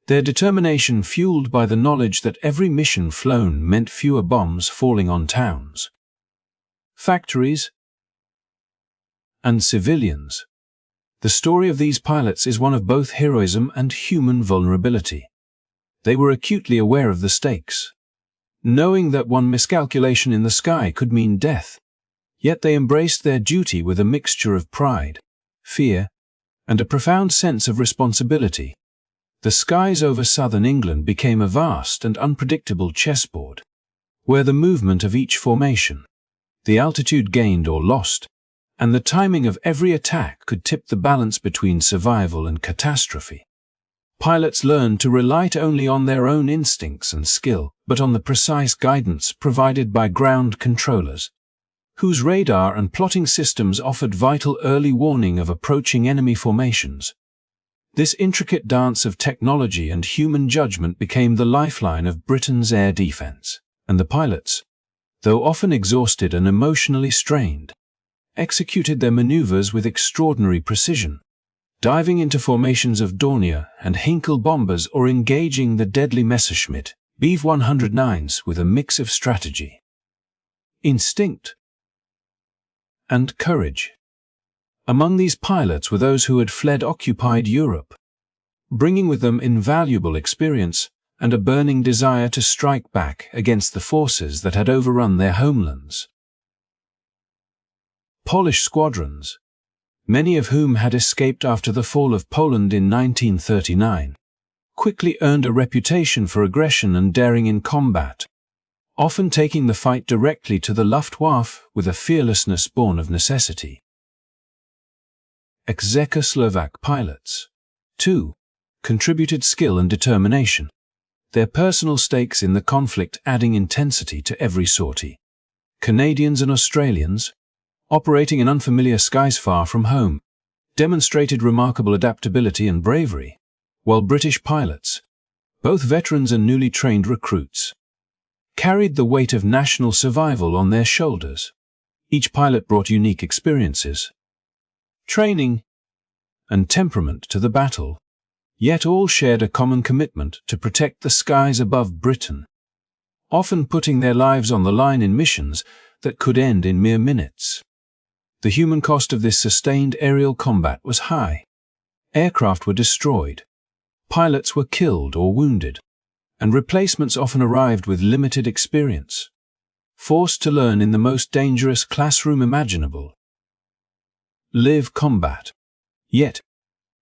their determination fueled by the knowledge that every mission flown meant fewer bombs falling on towns, factories, and civilians. The story of these pilots is one of both heroism and human vulnerability. They were acutely aware of the stakes, knowing that one miscalculation in the sky could mean death, yet they embraced their duty with a mixture of pride, fear, and a profound sense of responsibility. The skies over southern England became a vast and unpredictable chessboard, where the movement of each formation, the altitude gained or lost, and the timing of every attack could tip the balance between survival and catastrophe. Pilots learned to rely only on their own instincts and skill, but on the precise guidance provided by ground controllers, whose radar and plotting systems offered vital early warning of approaching enemy formations. This intricate dance of technology and human judgment became the lifeline of Britain's air defense, and the pilots, though often exhausted and emotionally strained, executed their maneuvers with extraordinary precision, diving into formations of Dornier and Hinkel bombers or engaging the deadly Messerschmitt Bf 109s with a mix of strategy, instinct, and courage. Among these pilots were those who had fled occupied Europe, bringing with them invaluable experience and a burning desire to strike back against the forces that had overrun their homelands. Polish squadrons, many of whom had escaped after the fall of Poland in 1939, quickly earned a reputation for aggression and daring in combat, often taking the fight directly to the Luftwaffe with a fearlessness born of necessity. Czechoslovak pilots, too, contributed skill and determination, their personal stakes in the conflict adding intensity to every sortie. Canadians and Australians, operating in unfamiliar skies far from home, demonstrated remarkable adaptability and bravery, while British pilots, both veterans and newly trained recruits, carried the weight of national survival on their shoulders. Each pilot brought unique experiences, training, and temperament to the battle, yet all shared a common commitment to protect the skies above Britain, often putting their lives on the line in missions that could end in mere minutes. The human cost of this sustained aerial combat was high. Aircraft were destroyed, pilots were killed or wounded, and replacements often arrived with limited experience, forced to learn in the most dangerous classroom imaginable. Live combat. Yet,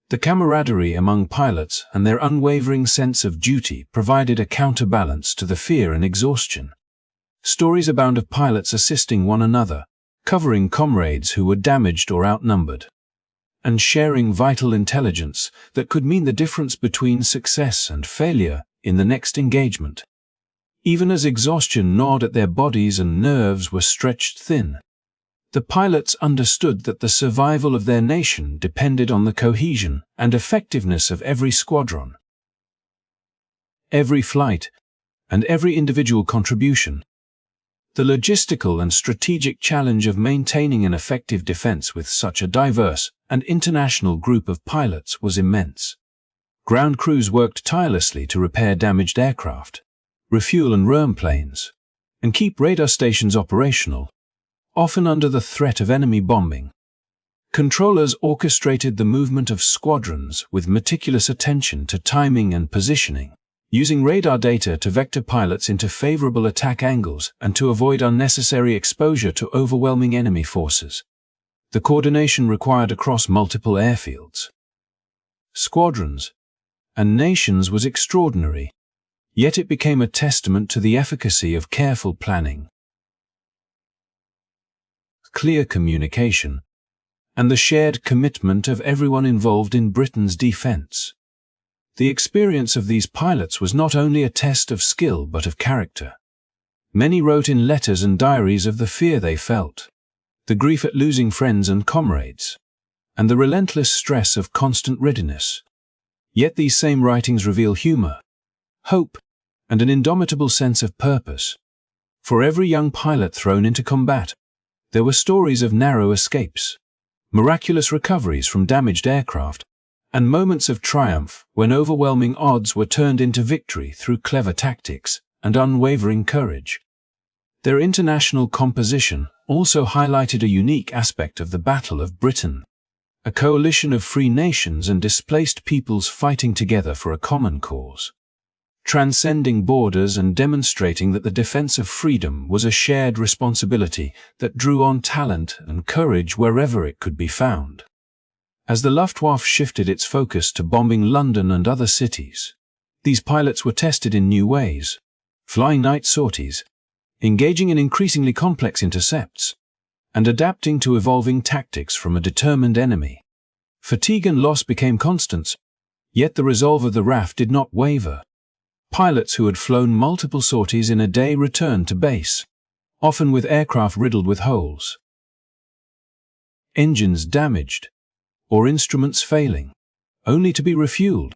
the camaraderie among pilots and their unwavering sense of duty provided a counterbalance to the fear and exhaustion. Stories abound of pilots assisting one another, covering comrades who were damaged or outnumbered, and sharing vital intelligence that could mean the difference between success and failure in the next engagement. Even as exhaustion gnawed at their bodies and nerves were stretched thin, the pilots understood that the survival of their nation depended on the cohesion and effectiveness of every squadron. Every flight, and every individual contribution. The logistical and strategic challenge of maintaining an effective defense with such a diverse and international group of pilots was immense. Ground crews worked tirelessly to repair damaged aircraft, refuel and rearm planes, and keep radar stations operational, often under the threat of enemy bombing. Controllers orchestrated the movement of squadrons with meticulous attention to timing and positioning, using radar data to vector pilots into favorable attack angles and to avoid unnecessary exposure to overwhelming enemy forces. The coordination required across multiple airfields, squadrons, and nations was extraordinary, yet it became a testament to the efficacy of careful planning, clear communication, and the shared commitment of everyone involved in Britain's defense. The experience of these pilots was not only a test of skill but of character. Many wrote in letters and diaries of the fear they felt, the grief at losing friends and comrades, and the relentless stress of constant readiness. Yet these same writings reveal humor, hope, and an indomitable sense of purpose. For every young pilot thrown into combat, there were stories of narrow escapes, miraculous recoveries from damaged aircraft, and moments of triumph when overwhelming odds were turned into victory through clever tactics and unwavering courage. Their international composition also highlighted a unique aspect of the Battle of Britain, a coalition of free nations and displaced peoples fighting together for a common cause, transcending borders and demonstrating that the defense of freedom was a shared responsibility that drew on talent and courage wherever it could be found. As the Luftwaffe shifted its focus to bombing London and other cities, these pilots were tested in new ways, flying night sorties, engaging in increasingly complex intercepts, and adapting to evolving tactics from a determined enemy. Fatigue and loss became constants, yet the resolve of the RAF did not waver. Pilots who had flown multiple sorties in a day returned to base, often with aircraft riddled with holes, engines damaged, or instruments failing, only to be refueled,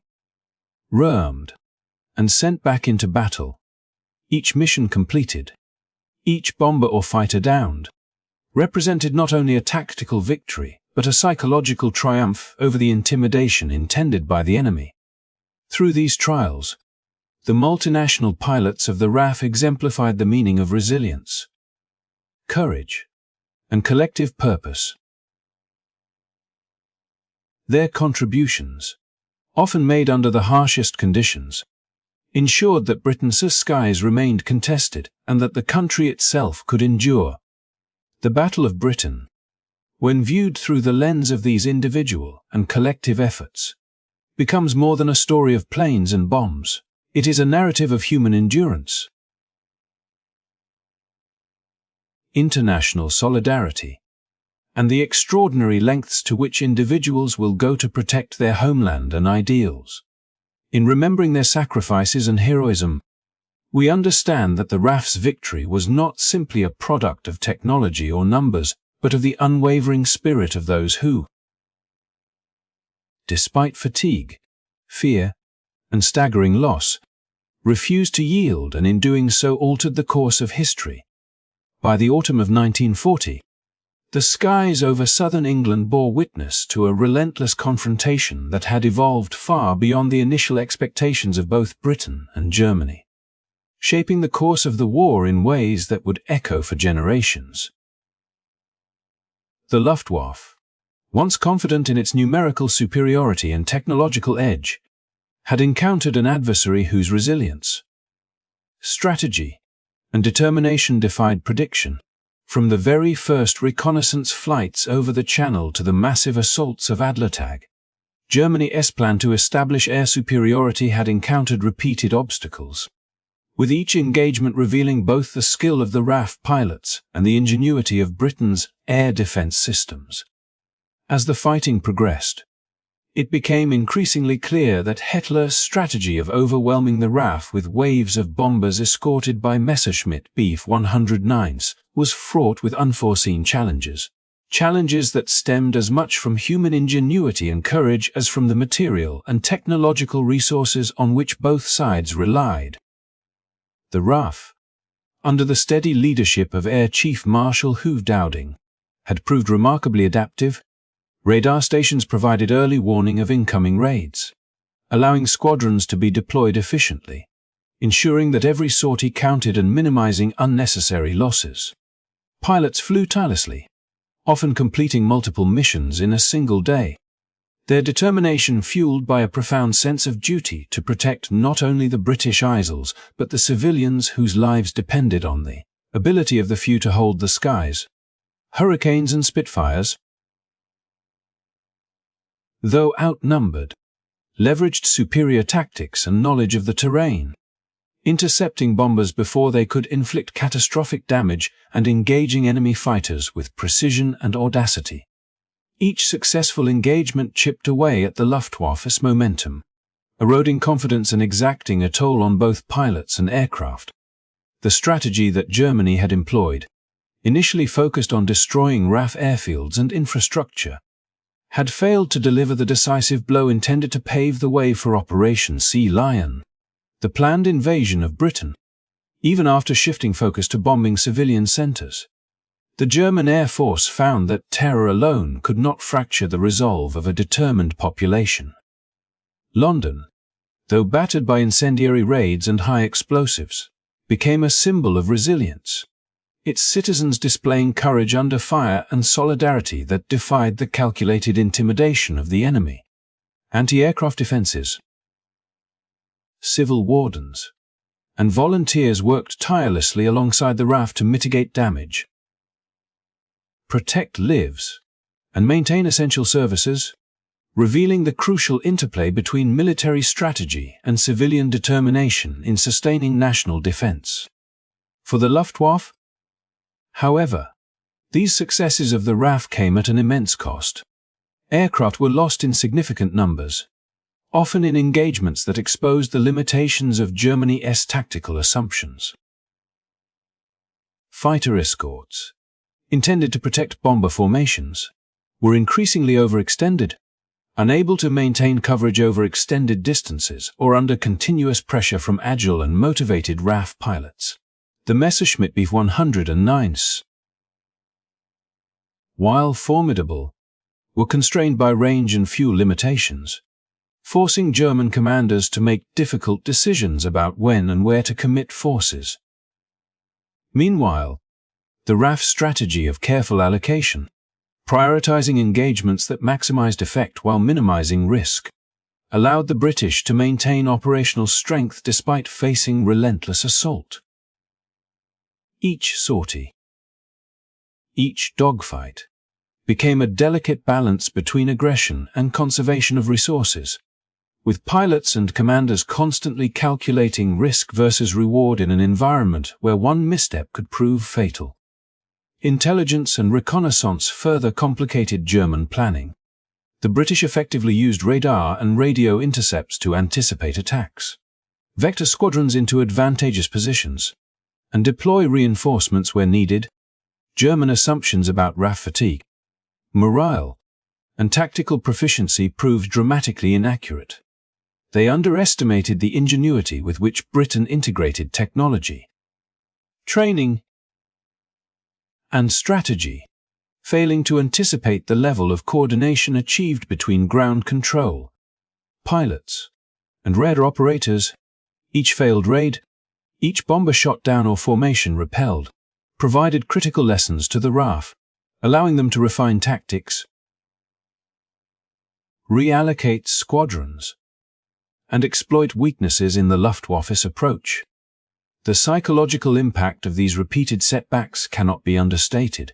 rearmed, and sent back into battle. Each mission completed, each bomber or fighter downed, represented not only a tactical victory, but a psychological triumph over the intimidation intended by the enemy. Through these trials, the multinational pilots of the RAF exemplified the meaning of resilience, courage, and collective purpose. Their contributions, often made under the harshest conditions, ensured that Britain's skies remained contested and that the country itself could endure. The Battle of Britain, when viewed through the lens of these individual and collective efforts, becomes more than a story of planes and bombs. It is a narrative of human endurance, international solidarity, and the extraordinary lengths to which individuals will go to protect their homeland and ideals. In remembering their sacrifices and heroism, we understand that the RAF's victory was not simply a product of technology or numbers, but of the unwavering spirit of those who, despite fatigue, fear, and staggering loss, refused to yield and in doing so altered the course of history. By the autumn of 1940, the skies over southern England bore witness to a relentless confrontation that had evolved far beyond the initial expectations of both Britain and Germany, shaping the course of the war in ways that would echo for generations. The Luftwaffe, once confident in its numerical superiority and technological edge, had encountered an adversary whose resilience, strategy, and determination defied prediction. From the very first reconnaissance flights over the Channel to the massive assaults of Adlertag, Germany's plan to establish air superiority had encountered repeated obstacles, with each engagement revealing both the skill of the RAF pilots and the ingenuity of Britain's air defense systems. As the fighting progressed, it became increasingly clear that Hitler's strategy of overwhelming the RAF with waves of bombers escorted by Messerschmitt Bf 109s was fraught with unforeseen challenges that stemmed as much from human ingenuity and courage as from the material and technological resources on which both sides relied. The RAF, under the steady leadership of Air Chief Marshal Hugh Dowding, had proved remarkably adaptive. Radar stations provided early warning of incoming raids, allowing squadrons to be deployed efficiently, ensuring that every sortie counted and minimizing unnecessary losses. Pilots flew tirelessly, often completing multiple missions in a single day, their determination fueled by a profound sense of duty to protect not only the British Isles but the civilians whose lives depended on the ability of the few to hold the skies. Hurricanes and Spitfires, though outnumbered, leveraged superior tactics and knowledge of the terrain, intercepting bombers before they could inflict catastrophic damage and engaging enemy fighters with precision and audacity. Each successful engagement chipped away at the Luftwaffe's momentum, eroding confidence and exacting a toll on both pilots and aircraft. The strategy that Germany had employed, initially focused on destroying RAF airfields and infrastructure, had failed to deliver the decisive blow intended to pave the way for Operation Sea Lion, the planned invasion of Britain. Even after shifting focus to bombing civilian centers, the German Air Force found that terror alone could not fracture the resolve of a determined population. London, though battered by incendiary raids and high explosives, became a symbol of resilience, its citizens displaying courage under fire and solidarity that defied the calculated intimidation of the enemy. Anti-aircraft defenses, civil wardens, and volunteers worked tirelessly alongside the RAF to mitigate damage, protect lives, and maintain essential services. revealing the crucial interplay between military strategy and civilian determination in sustaining national defense. For the Luftwaffe, however, these successes of the RAF came at an immense cost. Aircraft were lost in significant numbers, often in engagements that exposed the limitations of Germany's tactical assumptions. Fighter escorts, intended to protect bomber formations, were increasingly overextended, unable to maintain coverage over extended distances or under continuous pressure from agile and motivated RAF pilots. The Messerschmitt Bf 109, while formidable, were constrained by range and fuel limitations, forcing German commanders to make difficult decisions about when and where to commit forces. Meanwhile, the RAF strategy of careful allocation, prioritizing engagements that maximized effect while minimizing risk, allowed the British to maintain operational strength despite facing relentless assault. Each sortie, each dogfight, became a delicate balance between aggression and conservation of resources, with pilots and commanders constantly calculating risk versus reward in an environment where one misstep could prove fatal. Intelligence and reconnaissance further complicated German planning. The British effectively used radar and radio intercepts to anticipate attacks, vector squadrons into advantageous positions, and deploy reinforcements where needed. German assumptions about RAF fatigue, morale, and tactical proficiency proved dramatically inaccurate. They underestimated the ingenuity with which Britain integrated technology, training, and strategy, failing to anticipate the level of coordination achieved between ground control, pilots, and radar operators. Each failed raid, each bomber shot down or formation repelled, provided critical lessons to the RAF, allowing them to refine tactics, reallocate squadrons, and exploit weaknesses in the Luftwaffe's approach. The psychological impact of these repeated setbacks cannot be understated.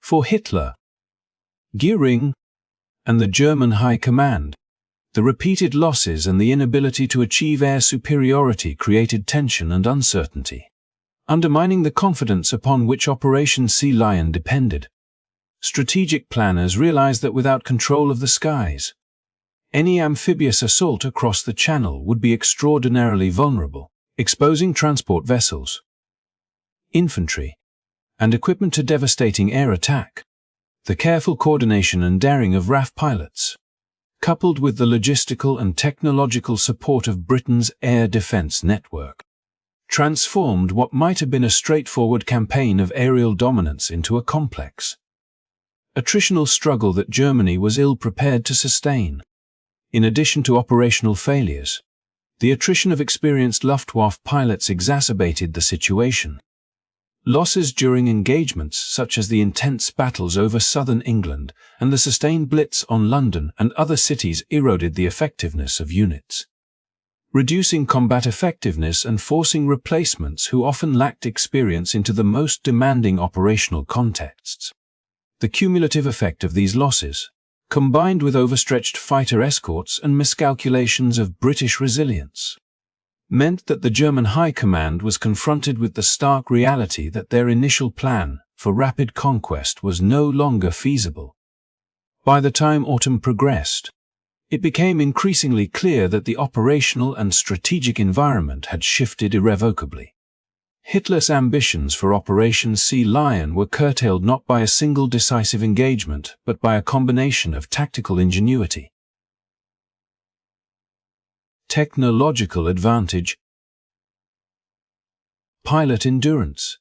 For Hitler, Göring, and the German High Command, the repeated losses and the inability to achieve air superiority created tension and uncertainty, undermining the confidence upon which Operation Sea Lion depended. Strategic planners realized that without control of the skies, any amphibious assault across the Channel would be extraordinarily vulnerable, exposing transport vessels, infantry, and equipment to devastating air attack. The careful coordination and daring of RAF pilots, coupled with the logistical and technological support of Britain's air defense network, transformed what might have been a straightforward campaign of aerial dominance into a complex, attritional struggle that Germany was ill-prepared to sustain. In addition to operational failures, the attrition of experienced Luftwaffe pilots exacerbated the situation. Losses during engagements such as the intense battles over southern England and the sustained blitz on London and other cities eroded the effectiveness of units, reducing combat effectiveness and forcing replacements who often lacked experience into the most demanding operational contexts. The cumulative effect of these losses, combined with overstretched fighter escorts and miscalculations of British resilience, meant that the German High Command was confronted with the stark reality that their initial plan for rapid conquest was no longer feasible. By the time autumn progressed, it became increasingly clear that the operational and strategic environment had shifted irrevocably. Hitler's ambitions for Operation Sea Lion were curtailed not by a single decisive engagement, but by a combination of tactical ingenuity, technological advantage, pilot endurance,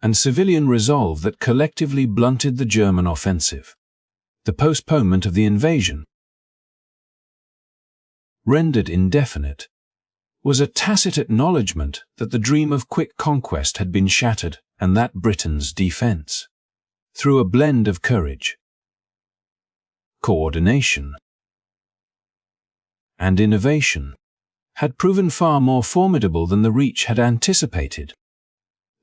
and civilian resolve that collectively blunted the German offensive. The postponement of the invasion, rendered indefinite, was a tacit acknowledgement that the dream of quick conquest had been shattered and that Britain's defense, through a blend of courage, coordination, and innovation, had proven far more formidable than the Reich had anticipated.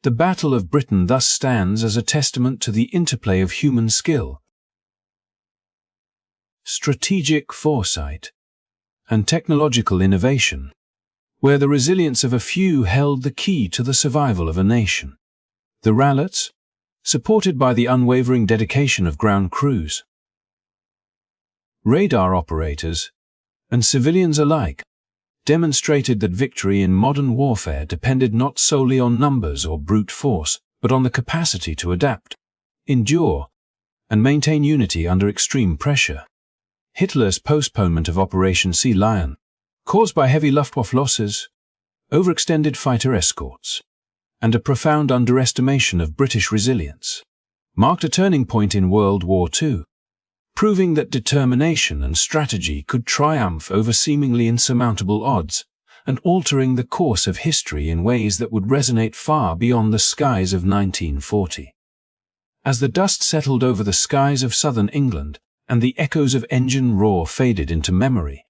The Battle of Britain thus stands as a testament to the interplay of human skill, strategic foresight, and technological innovation, where the resilience of a few held the key to the survival of a nation. The relentless, supported by the unwavering dedication of ground crews, radar operators, and civilians alike, demonstrated that victory in modern warfare depended not solely on numbers or brute force, but on the capacity to adapt, endure, and maintain unity under extreme pressure. Hitler's postponement of Operation Sea Lion, caused by heavy Luftwaffe losses, overextended fighter escorts, and a profound underestimation of British resilience, marked a turning point in World War II, proving that determination and strategy could triumph over seemingly insurmountable odds, and altering the course of history in ways that would resonate far beyond the skies of 1940. As the dust settled over the skies of southern England, and the echoes of engine roar faded into memory,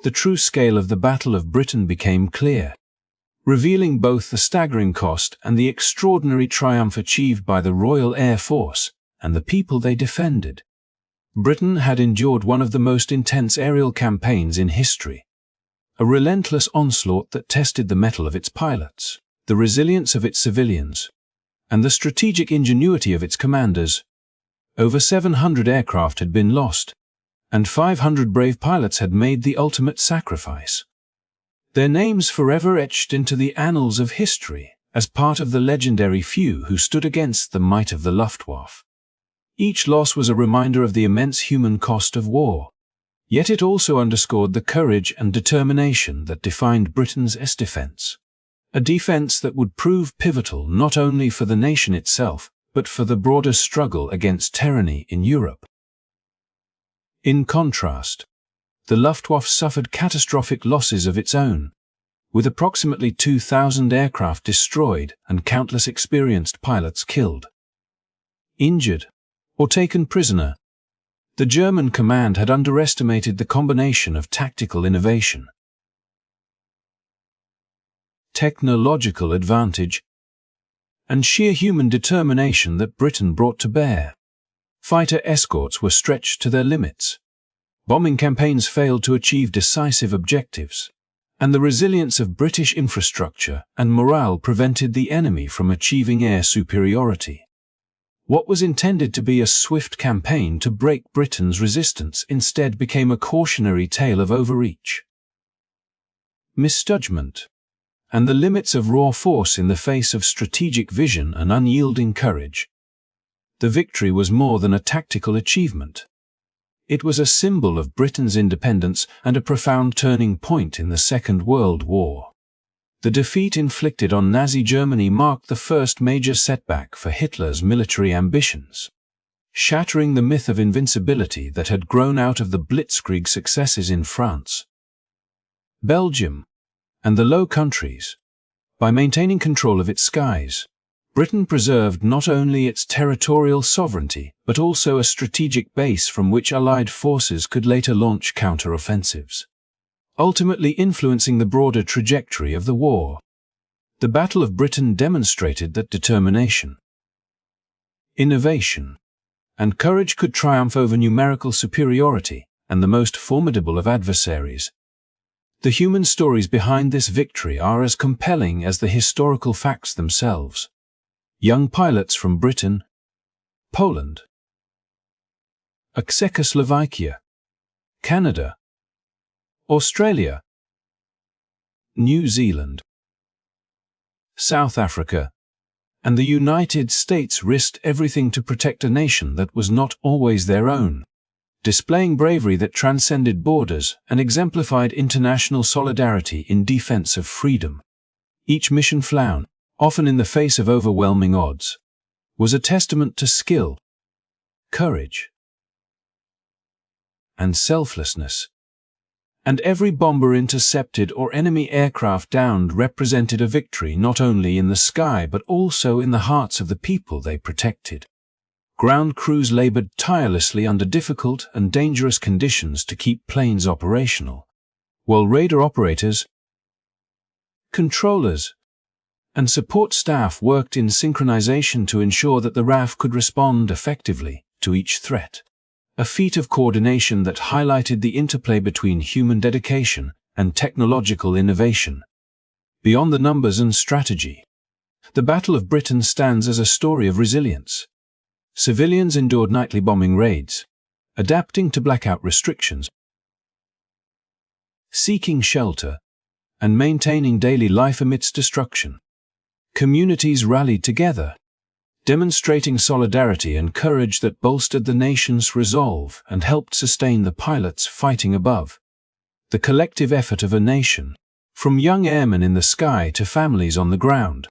the true scale of the Battle of Britain became clear, revealing both the staggering cost and the extraordinary triumph achieved by the Royal Air Force and the people they defended. Britain had endured one of the most intense aerial campaigns in history, a relentless onslaught that tested the mettle of its pilots, the resilience of its civilians, and the strategic ingenuity of its commanders. Over 700 aircraft had been lost, and 500 brave pilots had made the ultimate sacrifice. Their names forever etched into the annals of history as part of the legendary few who stood against the might of the Luftwaffe. Each loss was a reminder of the immense human cost of war, yet it also underscored the courage and determination that defined Britain's defense, a defense that would prove pivotal not only for the nation itself, but for the broader struggle against tyranny in Europe. In contrast, the Luftwaffe suffered catastrophic losses of its own, with approximately 2,000 aircraft destroyed and countless experienced pilots killed, injured, or taken prisoner. The German command had underestimated the combination of tactical innovation, technological advantage, and sheer human determination that Britain brought to bear. Fighter escorts were stretched to their limits. Bombing campaigns failed to achieve decisive objectives, and the resilience of British infrastructure and morale prevented the enemy from achieving air superiority. What was intended to be a swift campaign to break Britain's resistance instead became a cautionary tale of overreach, misjudgment, and the limits of raw force in the face of strategic vision and unyielding courage. The victory was more than a tactical achievement. It was a symbol of Britain's independence and a profound turning point in the Second World War. The defeat inflicted on Nazi Germany marked the first major setback for Hitler's military ambitions, shattering the myth of invincibility that had grown out of the Blitzkrieg successes in France, Belgium, and the Low Countries. By maintaining control of its skies, Britain preserved not only its territorial sovereignty, but also a strategic base from which Allied forces could later launch counter-offensives, ultimately influencing the broader trajectory of the war. The Battle of Britain demonstrated that determination, innovation, and courage could triumph over numerical superiority and the most formidable of adversaries. The human stories behind this victory are as compelling as the historical facts themselves. Young pilots from Britain, Poland, Czechoslovakia, Canada, Australia, New Zealand, South Africa, and the United States risked everything to protect a nation that was not always their own, displaying bravery that transcended borders and exemplified international solidarity in defense of freedom. Each mission flown, often in the face of overwhelming odds, was a testament to skill, courage, and selflessness. And every bomber intercepted or enemy aircraft downed represented a victory not only in the sky but also in the hearts of the people they protected. Ground crews labored tirelessly under difficult and dangerous conditions to keep planes operational, while radar operators, controllers, and support staff worked in synchronization to ensure that the RAF could respond effectively to each threat. a feat of coordination that highlighted the interplay between human dedication and technological innovation. Beyond the numbers and strategy, the Battle of Britain stands as a story of resilience. Civilians endured nightly bombing raids, adapting to blackout restrictions, seeking shelter, and maintaining daily life amidst destruction. Communities rallied together, demonstrating solidarity and courage that bolstered the nation's resolve and helped sustain the pilots fighting above. The collective effort of a nation, from young airmen in the sky to families on the ground,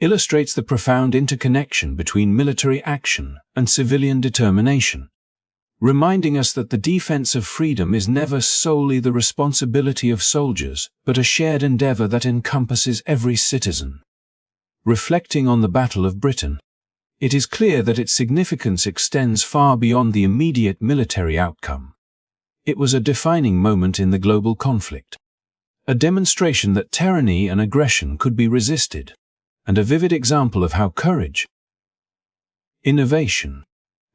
illustrates the profound interconnection between military action and civilian determination, reminding us that the defense of freedom is never solely the responsibility of soldiers, but a shared endeavor that encompasses every citizen. Reflecting on the Battle of Britain, it is clear that its significance extends far beyond the immediate military outcome. It was a defining moment in the global conflict, a demonstration that tyranny and aggression could be resisted, and a vivid example of how courage, innovation,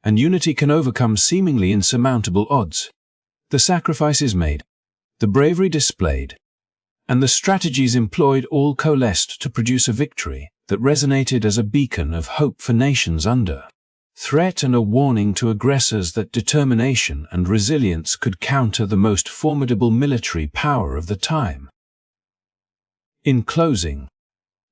and unity can overcome seemingly insurmountable odds. The sacrifices made, the bravery displayed, and the strategies employed all coalesced to produce a victory that resonated as a beacon of hope for nations under threat and a warning to aggressors that determination and resilience could counter the most formidable military power of the time. In closing,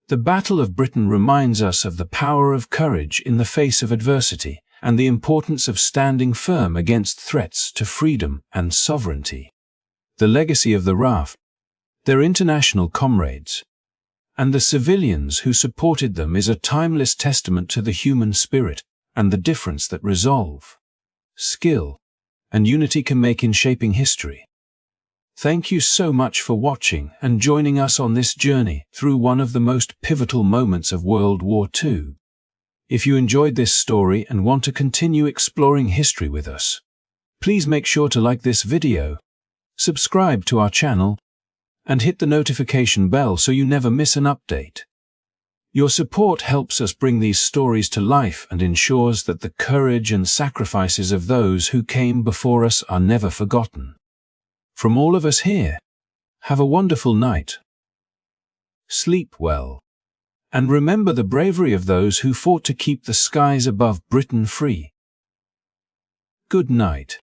the Battle of Britain reminds us of the power of courage in the face of adversity and the importance of standing firm against threats to freedom and sovereignty. The legacy of the RAF, their international comrades, and the civilians who supported them is a timeless testament to the human spirit and the difference that resolve, skill, and unity can make in shaping history. Thank you so much for watching and joining us on this journey through one of the most pivotal moments of World War II. If you enjoyed this story and want to continue exploring history with us, please make sure to like this video, subscribe to our channel, and hit the notification bell so you never miss an update. Your support helps us bring these stories to life and ensures that the courage and sacrifices of those who came before us are never forgotten. From all of us here, have a wonderful night. Sleep well. And remember the bravery of those who fought to keep the skies above Britain free. Good night.